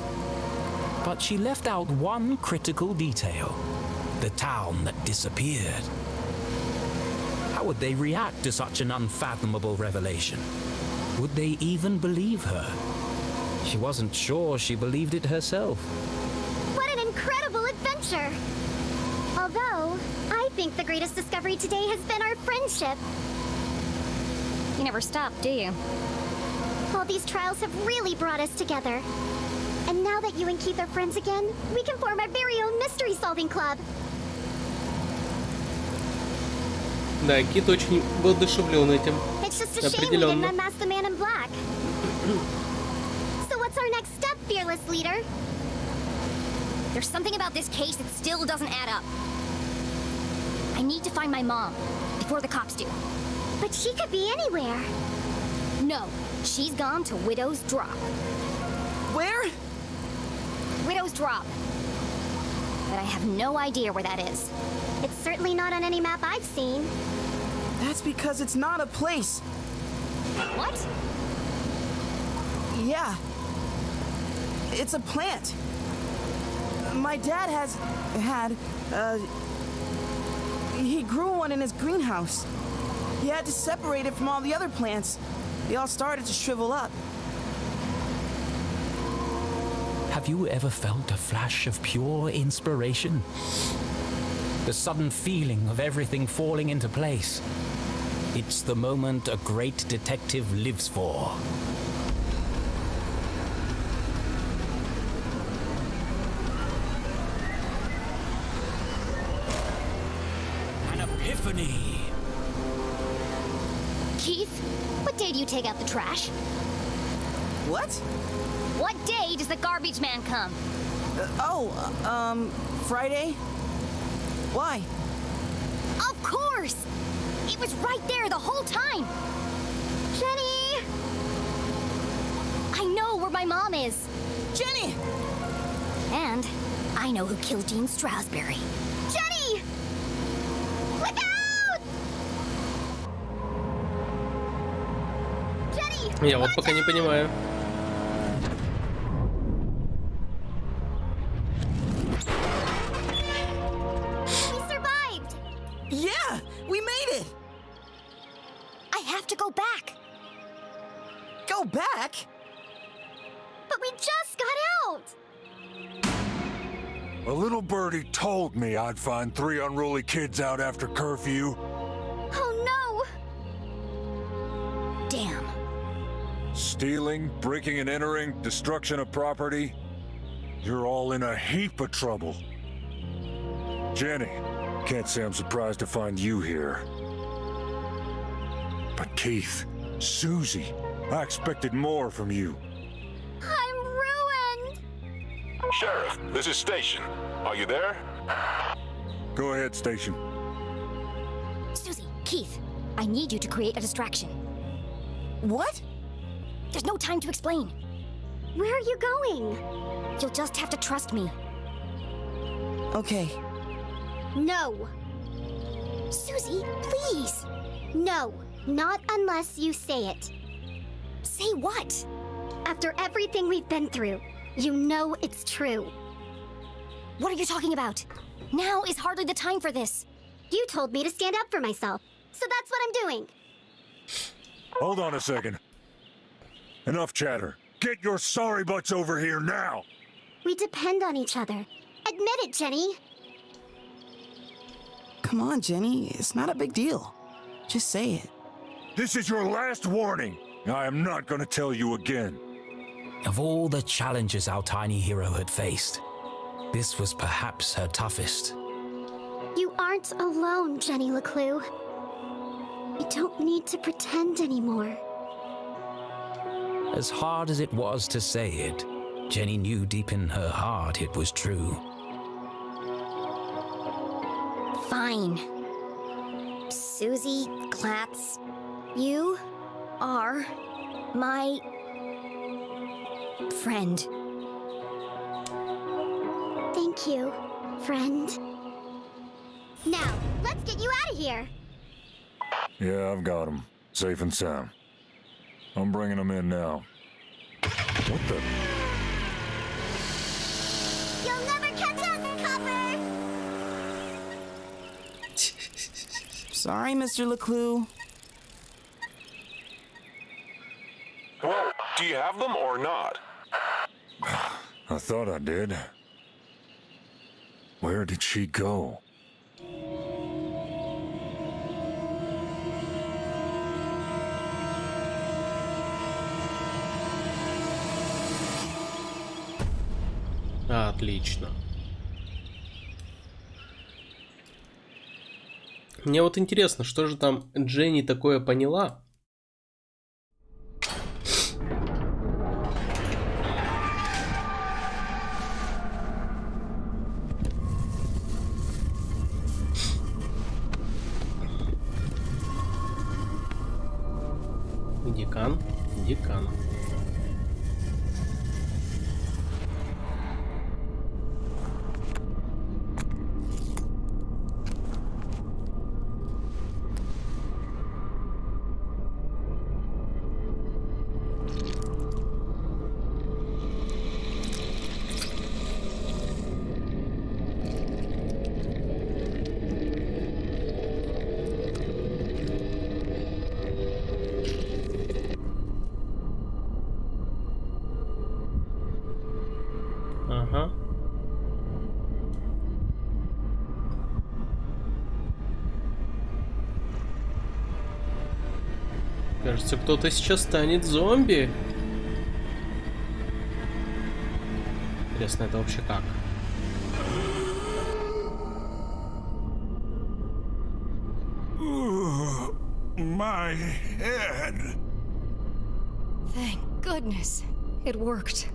But she left out one critical detail: the town that disappeared. How would they react to such an unfathomable revelation? Would they even believe her? She wasn't sure she believed it herself. What an incredible adventure! Although, I think the greatest discovery today has been our friendship. You never stop, do you? All these trials have really brought us together. And now that you and Keith are friends again, we can form our very own mystery-solving club. Да, Кит очень воодушевлен этим. It's just a shame we didn't unmask the man in black. So what's our next step, fearless leader? There's something about this case that still doesn't add up. I need to find my mom before the cops do. But she could be anywhere. No, she's gone to Widow's Drop. Where? Widow's Drop. But I have no idea where that is. It's certainly not on any map I've seen. That's because it's not a place. What? Yeah. It's a plant. My dad he grew one in his greenhouse. He had to separate it from all the other plants. They all started to shrivel up. Have you ever felt a flash of pure inspiration? The sudden feeling of everything falling into place. It's the moment a great detective lives for. An epiphany. Keith, what day do you take out the trash? What? What day does the garbage man come? Friday? Why? Of course! It was right there the whole time! Jenny! I know where my mom is! Jenny! And I know who killed Dean Strasberry. Jenny! Look out! Jenny! Я вот пока не понимаю. We survived! Yeah! We made it! I have to go back! Go back? But we just got out! A little birdie told me I'd find 3 unruly kids out after curfew. Oh Damn. Stealing, breaking and entering, destruction of property. You're all in a heap of trouble. Jenny, can't say I'm surprised to find you here. But Keith, Susie, I expected more from you. no! I'm ruined! Sheriff, this is Station. Are you there? Go ahead, Station. Susie, Keith, I need you to create a distraction. What? There's no time to explain. Where are you going? You'll just have to trust me. Okay. No. Susie, please! No. Not unless you say it. Say what? After everything we've been through, you know it's true. What are you talking about? Now is hardly the time for this. You told me to stand up for myself, so that's what I'm doing. Hold on a second. Enough chatter. Get your sorry butts over here now! We depend on each other. Admit it, Jenny. Come on, Jenny. It's not a big deal. Just say it. This is your last warning. I am not gonna tell you again. Of all the challenges our tiny hero had faced, this was perhaps her toughest. You aren't alone, Jenny LeClue. You don't need to pretend anymore. As hard as it was to say it, Jenny knew deep in her heart it was true. Fine. Susie Klatz, you are my friend. Thank you, friend. Now, let's get you out of here. Yeah, I've got him. Safe and sound. I'm bringing him in now. What the? You'll never catch us, Copper! Sorry, Mr. LeClue. Well, do you have them or not? I thought I did. Where did she go? Отлично. Мне вот интересно, что же там Дженни такое поняла? Декан, декан. Ага. Кажется, кто-то сейчас станет зомби. Интересно, это вообще как? My head. Thank goodness. It worked.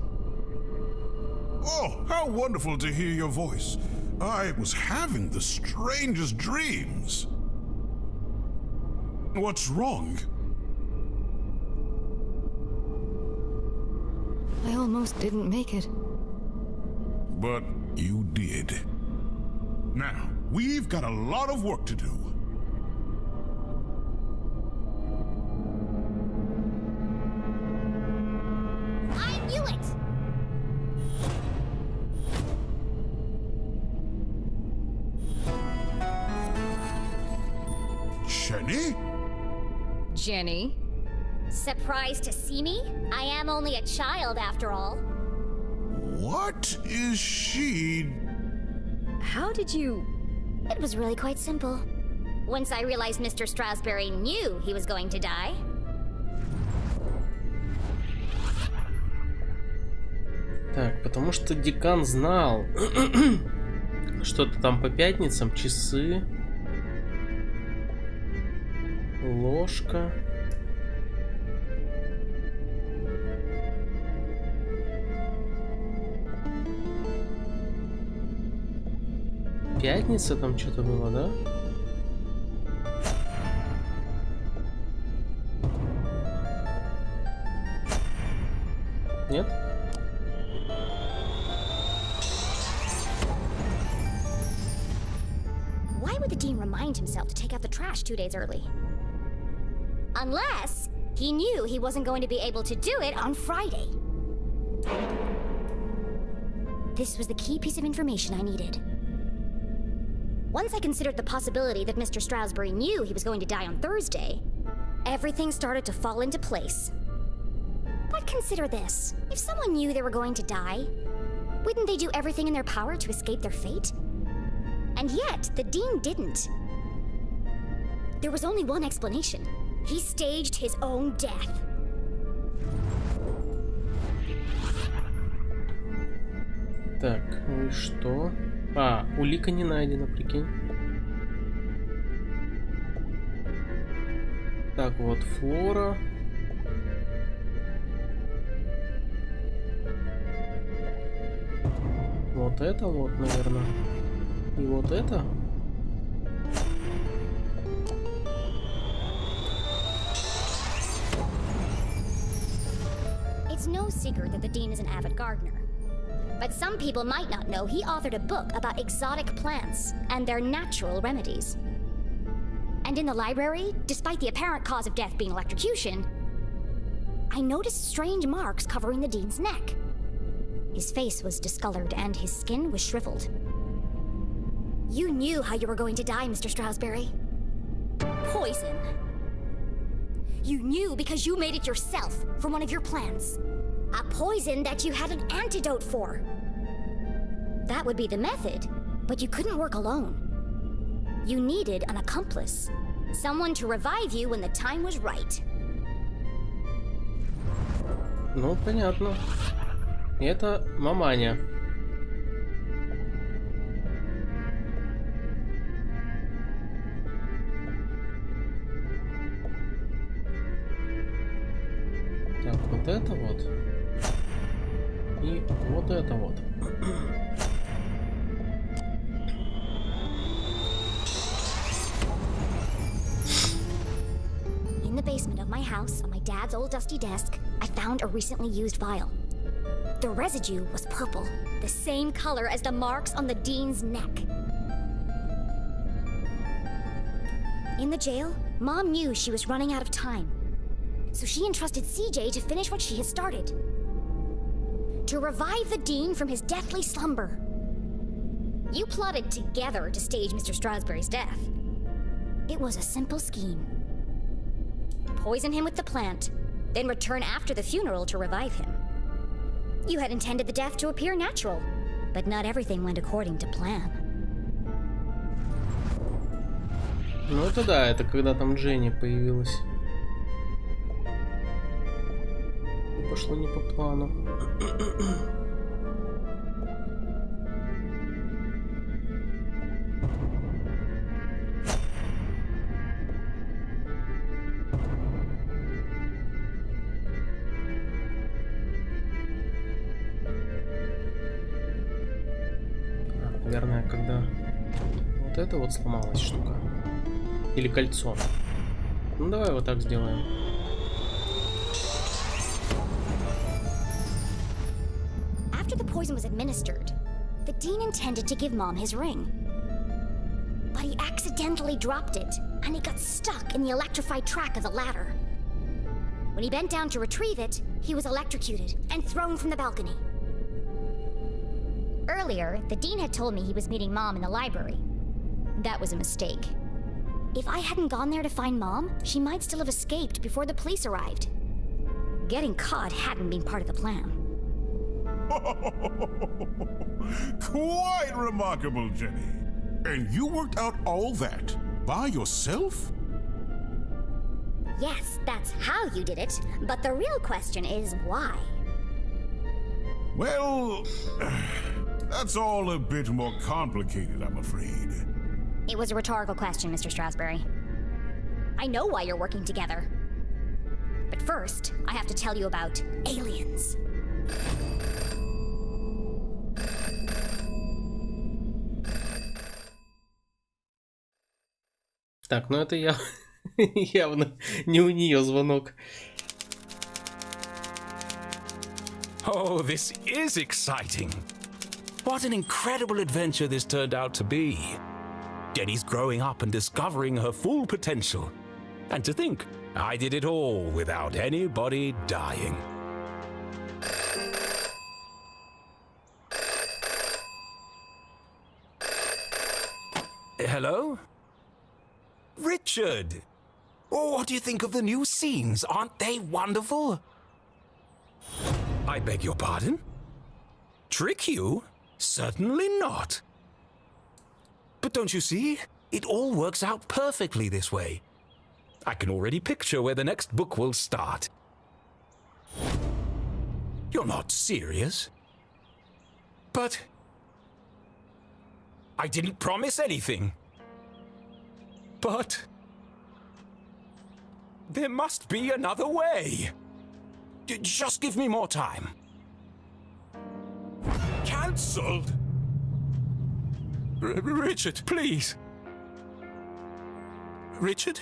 Oh, how wonderful to hear your voice. I was having the strangest dreams. What's wrong? I almost didn't make it. But you did. Now, we've got a lot of work to do. I knew it! Jenny? Jenny? Surprised to see me? I am only a child after all. What is she? How did you... It was really quite simple. Once I realized Mr. Strasberry knew he was going to die. Так, потому что декан знал. Что-то там по пятницам, часы. Ложка. Пятница там что-то было, да? Нет? Why would the dean remind himself to take out the trash 2 days early? Unless he knew he wasn't going to be able to do it on Friday. This was the key piece of information I needed. Once I considered the possibility that Mr. Strasberry knew he was going to die on Thursday, everything started to fall into place. But consider this. If someone knew they were going to die, wouldn't they do everything in their power to escape their fate? And yet, the dean didn't. There was only one explanation. He staged his own death. Так, ну и что? А, улика не найдена, прикинь. Так, вот Флора. Вот это вот, наверное. И вот это. It's no secret that the Dean is an avid gardener. But some people might not know he authored a book about exotic plants and their natural remedies. And in the library, despite the apparent cause of death being electrocution, I noticed strange marks covering the Dean's neck. His face was discolored and his skin was shriveled. You knew how you were going to die, Mr. Strasberry. Poison. You knew because you made it yourself from one of your plants. A poison that you had an antidote for. That would be the method, but you couldn't work alone. You needed an accomplice. Someone to revive you when the time was right. Ну, понятно. Это маманя. Так, вот это вот. И вот это вот. In the basement of my house, on my dad's old dusty desk, I found a recently used vial. The residue was purple, the same color as the marks on the Dean's neck. In the jail, Mom knew she was running out of time, so she entrusted CJ to finish what she had started. To revive the Dean from his deathly slumber. You plotted together to stage Mr. Strasberry's death. It was a simple scheme. Poison him with the plant, then return after the funeral to revive him. You had intended the death to appear natural, but not everything went according to plan. Ну это да, это когда там Дженни появилась. Пошло не по плану. Наверное, когда вот это вот сломалась штука. Или кольцо. Ну давай вот так сделаем. After the poison was administered, the Dean intended to give Mom his ring. But he accidentally dropped it, and it got stuck in the electrified track of the ladder. When he bent down to retrieve it, he was electrocuted and thrown from the balcony. Earlier, the Dean had told me he was meeting Mom in the library. That was a mistake. If I hadn't gone there to find Mom, she might still have escaped before the police arrived. Getting caught hadn't been part of the plan. Quite remarkable, Jenny. And you worked out all that by yourself? Yes, that's how you did it, but the real question is why? Well, that's all a bit more complicated, I'm afraid. It was a rhetorical question, Mr. Strasberry. I know why you're working together. But first, I have to tell you about aliens. Так, ну это явно не у нее звонок. Oh, this is exciting. What an incredible adventure this turned out to be. Jenny's growing up and discovering her full potential. And to think, I did it all without anybody dying. Hello? Richard! Oh, what do you think of the new scenes? Aren't they wonderful? I beg your pardon? Trick you? Certainly not. But don't you see? It all works out perfectly this way. I can already picture where the next book will start. You're not serious? But I didn't promise anything. But There must be another way. Just give me more time. Cancelled? Richard, please. Richard?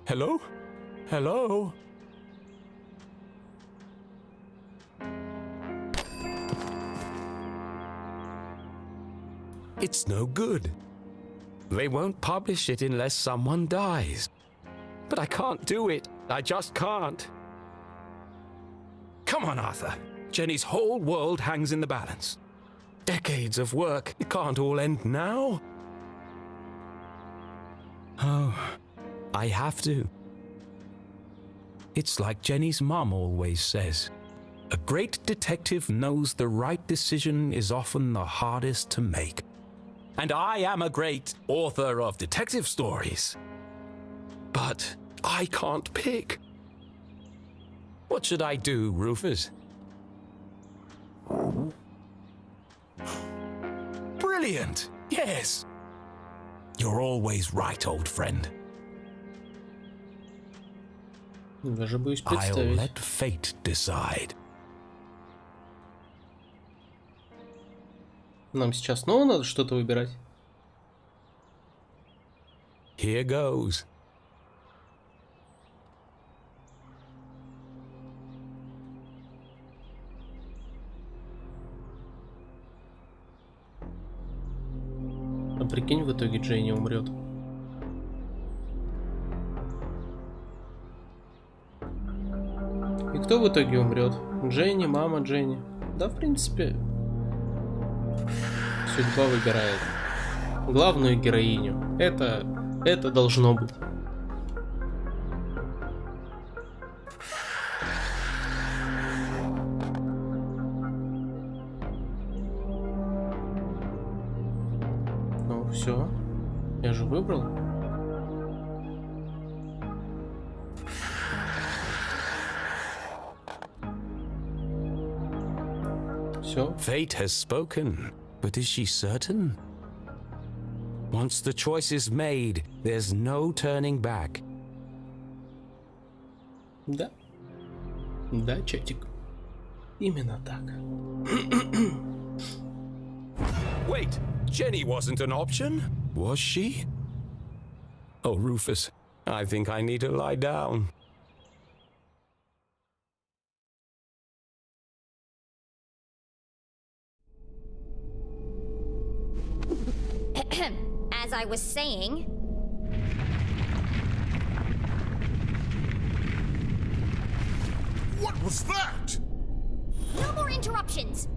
Hello? Hello? It's no good. They won't publish it unless someone dies. But I can't do it. I just can't. Come on, Arthur. Jenny's whole world hangs in the balance. Decades of work. It can't all end now. Oh, I have to. It's like Jenny's mum always says. A great detective knows the right decision is often the hardest to make. And I am a great author of detective stories. But I can't pick. What should I do, Rufus? Brilliant! Yes! You're always right, old friend. Даже боюсь I'll представить. let fate decide. Нам сейчас снова надо что-то выбирать? Here goes. А прикинь, в итоге Дженни умрет. И кто в итоге умрет? Дженни, мама Дженни. Да, в принципе, судьба выбирает главную героиню. Это должно быть. Ну все, я же выбрал. Все. Fate has spoken, but is she certain? Once the choice is made, there's no turning back. Да. Да, чатик. Именно так. Wait, Jenny wasn't an option, was she? Oh, Rufus, I think I need to lie down. As I was saying... What was that? No more interruptions!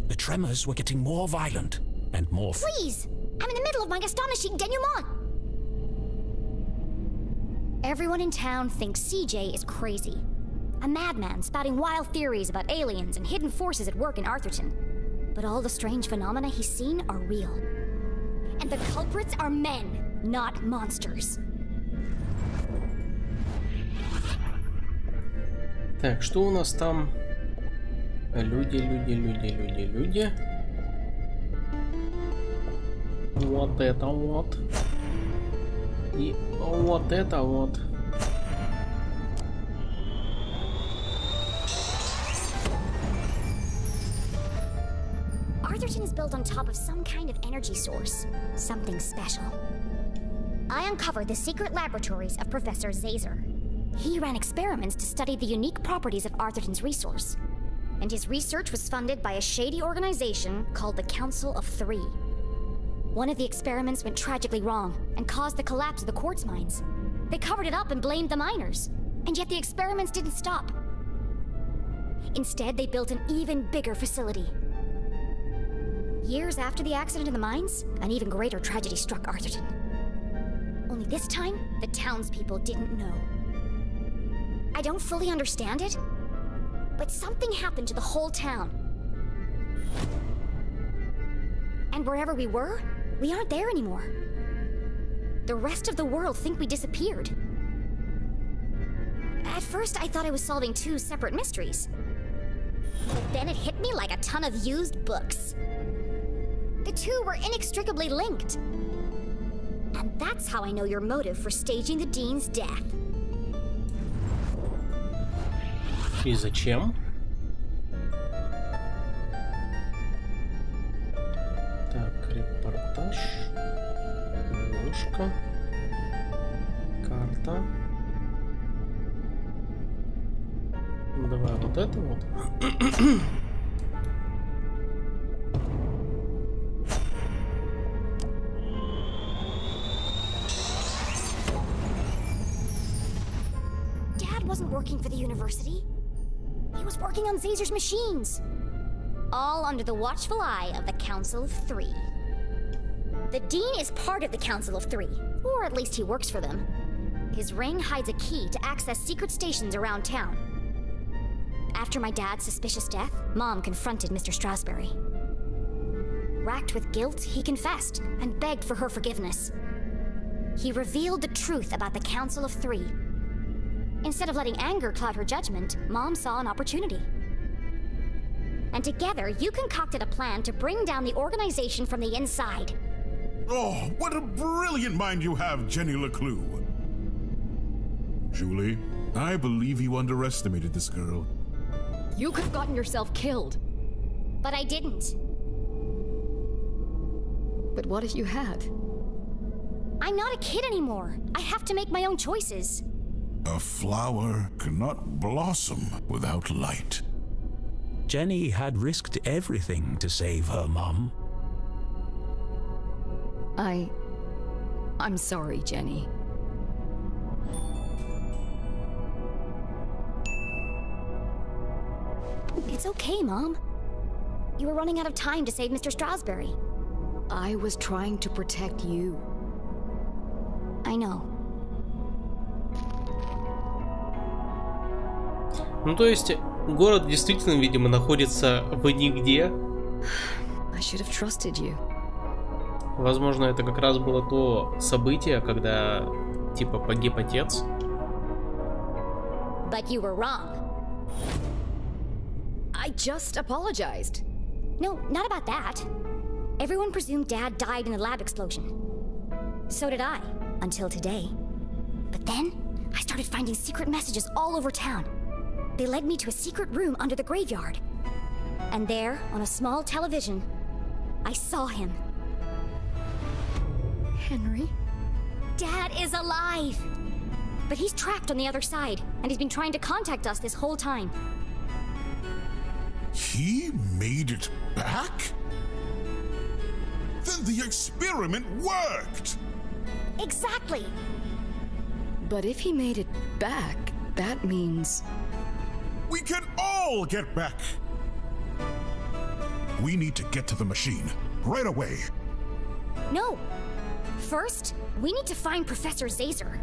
The tremors were getting more violent and more... Please! I'm in the middle of my astonishing denouement! Everyone in town thinks CJ is crazy. A madman spouting wild theories about aliens and hidden forces at work in Arthurton. But all the strange phenomena he's seen are real. And the culprits are men, not monsters. Так, что у нас там? Люди. Вот это вот. И вот это вот. Arthurton is built on top of some kind of energy source. Something special. I uncovered the secret laboratories of Professor Zazer. He ran experiments to study the unique properties of Arthurton's resource. And his research was funded by a shady organization called the Council of Three. One of the experiments went tragically wrong and caused the collapse of the quartz mines. They covered it up and blamed the miners. And yet the experiments didn't stop. Instead, they built an even bigger facility. Years after the accident in the mines, an even greater tragedy struck Arthurton. Only this time, the townspeople didn't know. I don't fully understand it, but something happened to the whole town. And wherever we were, we aren't there anymore. The rest of the world think we disappeared. At first, I thought I was solving two separate mysteries. But then it hit me like a ton of used books. The two were inextricably linked. And That's how I know your motive for staging the Dean's death. И зачем? Так, репортаж. Девушка. Карта. Давай вот это вот. Dad wasn't working for the university. He was working on Zazer's machines. All under the watchful eye of the Council of Three. The Dean is part of the Council of Three, or at least he works for them. His ring hides a key to access secret stations around town. After my dad's suspicious death, Mom confronted Mr. Strasberry. Racked with guilt, he confessed and begged for her forgiveness. He revealed the truth about the Council of Three. Instead of letting anger cloud her judgment, Mom saw an opportunity. And together, you concocted a plan to bring down the organization from the inside. Oh, what a brilliant mind you have, Jenny LeClue. Julie, I believe you underestimated this girl. You could have gotten yourself killed. But I didn't. But what if you had? I'm not a kid anymore. I have to make my own choices. A flower cannot blossom without light. Jenny had risked everything to save her mom. I'm sorry, Jenny. It's okay, Mom. You were running out of time to save Mr. Strasberry. I was trying to protect you. I know. Ну, то есть, город действительно, видимо, находится в нигде. I should have trusted you. Возможно, это как раз было то событие, когда, типа, погиб отец. But you were wrong. I just apologized. No, not about that. Everyone presumed Dad died in the lab explosion. So did I, until today. But then, I started finding secret messages all over town. They led me to a secret room under the graveyard. And there, on a small television, I saw him. Henry? Dad is alive! But he's trapped on the other side, and he's been trying to contact us this whole time. He made it back? Then the experiment worked! Exactly! But if he made it back, that means... We can all get back! We need to get to the machine, right away. No! First, we need to find Professor Zazer.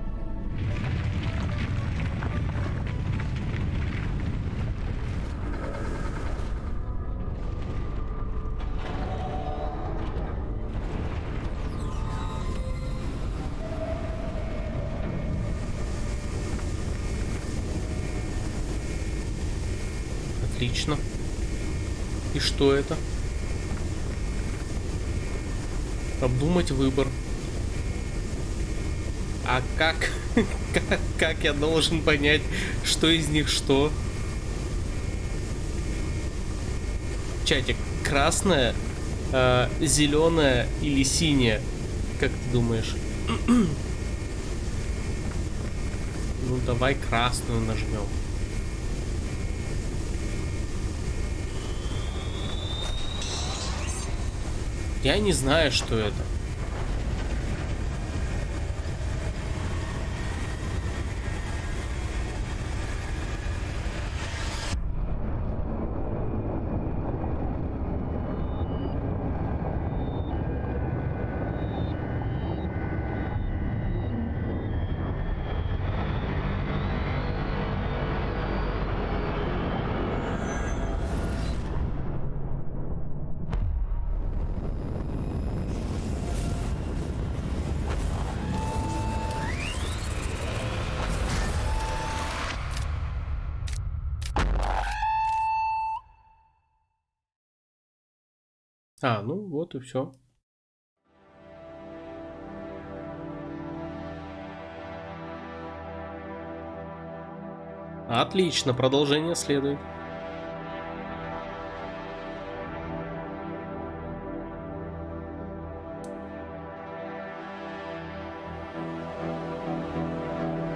Отлично. И что это? Обдумать выбор. А как? Как я должен понять, что из них что? Чатик, красная, зеленая или синяя? Как ты думаешь? Ну давай красную нажмем. Я не знаю, что это. А, ну вот и все. Отлично, продолжение следует.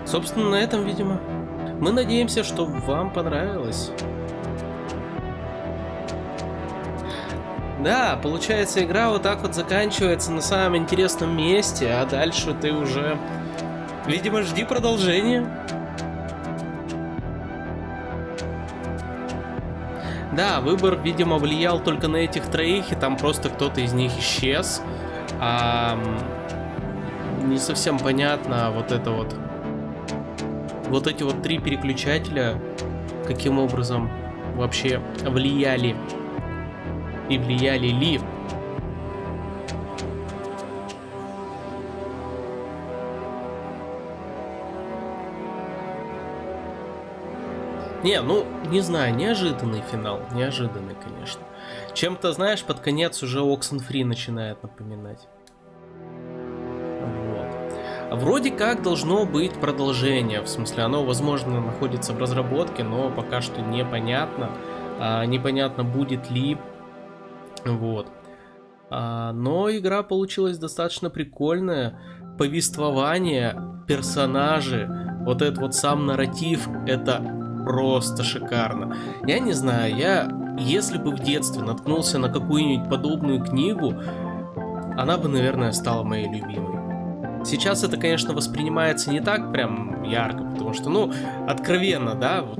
Собственно, на этом, видимо. Мы надеемся, что вам понравилось. Да, получается, игра вот так вот заканчивается на самом интересном месте, а дальше ты уже, видимо, жди продолжения. Да, выбор, видимо, влиял только на этих троих, и там просто кто-то из них исчез. Не совсем понятно вот это вот. Вот эти вот 3 переключателя, каким образом вообще влияли и влияли ли. Не, ну, не знаю, неожиданный финал, неожиданный, конечно. Чем-то, знаешь, под конец уже Oxenfree начинает напоминать. Вроде как должно быть продолжение, в смысле оно, возможно, находится в разработке, но пока что непонятно, непонятно будет ли, вот. Но игра получилась достаточно прикольная, повествование, персонажи, вот этот вот сам нарратив, это просто шикарно. Я не знаю, если бы в детстве наткнулся на какую-нибудь подобную книгу, она бы, наверное, стала моей любимой. Сейчас это, конечно, воспринимается не так прям ярко, потому что, ну, откровенно, да, вот,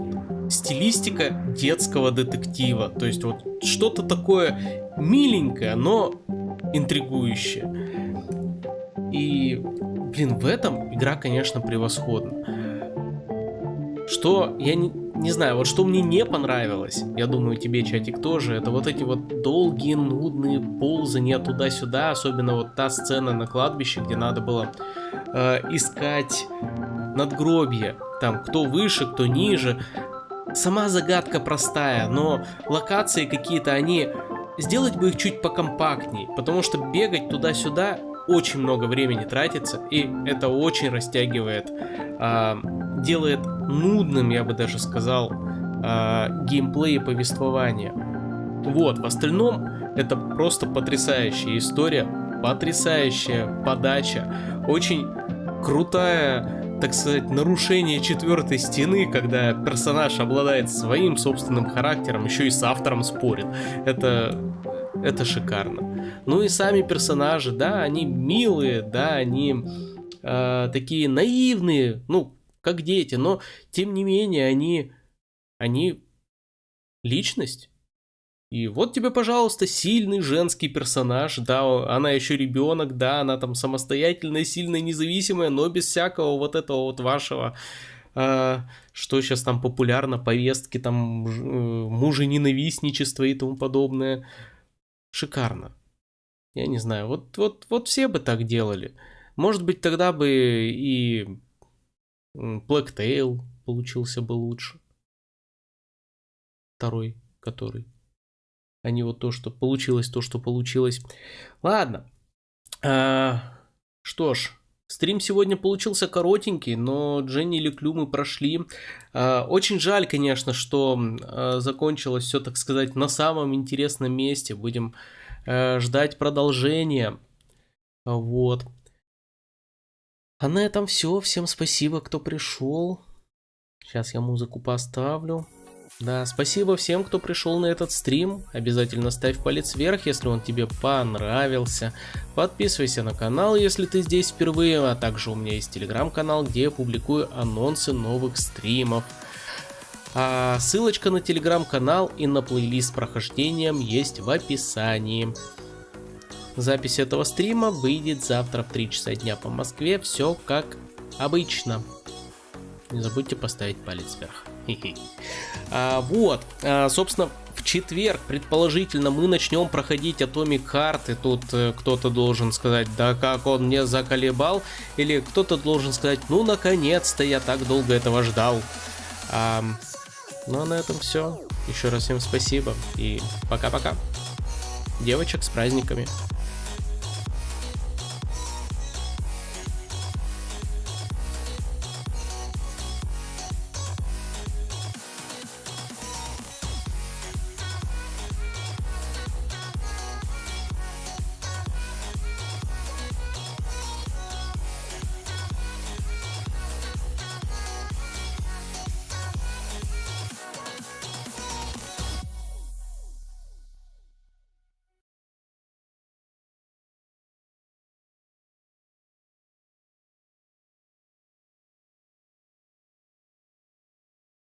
стилистика детского детектива, то есть вот что-то такое миленькое, но интригующее. И, блин, в этом игра, конечно, превосходна. Что, я не знаю, вот что мне не понравилось, я думаю, тебе, чатик, тоже, это вот эти вот долгие, нудные ползания туда-сюда, особенно вот та сцена на кладбище, где надо было искать надгробье, там, кто выше, кто ниже. Сама загадка простая, но локации какие-то, они... Сделать бы их чуть покомпактней, потому что бегать туда-сюда очень много времени тратится, и это очень растягивает, делает нудным, я бы даже сказал, геймплей и повествование. Вот, в остальном это просто потрясающая история, потрясающая подача, очень крутая, так сказать, нарушение 4-й стены, когда персонаж обладает своим собственным характером, еще и с автором спорит. Это шикарно. Ну и сами персонажи, да, они милые, да, они такие наивные, ну, как дети, но тем не менее они личность. И вот тебе, пожалуйста, сильный женский персонаж, да, она еще ребенок, да, она там самостоятельная, сильная, независимая, но без всякого вот этого вот вашего, что сейчас там популярно, повестки, там, мужененавистничество и тому подобное. Шикарно. Я не знаю, вот все бы так делали. Может быть, тогда бы и Black Tail получился бы лучше. Второй, который... А не вот то, что получилось, Ладно. Что ж, стрим сегодня получился коротенький, но Дженни и LeClue мы прошли. Очень жаль, конечно, что закончилось все, так сказать, на самом интересном месте. Будем ждать продолжения. Вот. А на этом все. Всем спасибо, кто пришел. Сейчас я музыку поставлю. Да, спасибо всем, кто пришел на этот стрим. Обязательно ставь палец вверх, если он тебе понравился. Подписывайся на канал, если ты здесь впервые. А также у меня есть телеграм-канал, где я публикую анонсы новых стримов. А ссылочка на телеграм-канал и на плейлист с прохождением есть в описании. Запись этого стрима выйдет завтра в 3 часа дня по Москве. Все как обычно. Не забудьте поставить палец вверх. Вот, собственно, в четверг, предположительно, мы начнем проходить Atomic Heart. И тут кто-то должен сказать, да как он мне заколебал. Или кто-то должен сказать, ну наконец-то, я так долго этого ждал. Ну а на этом все. Еще раз всем спасибо и пока-пока. Девочек с праздниками.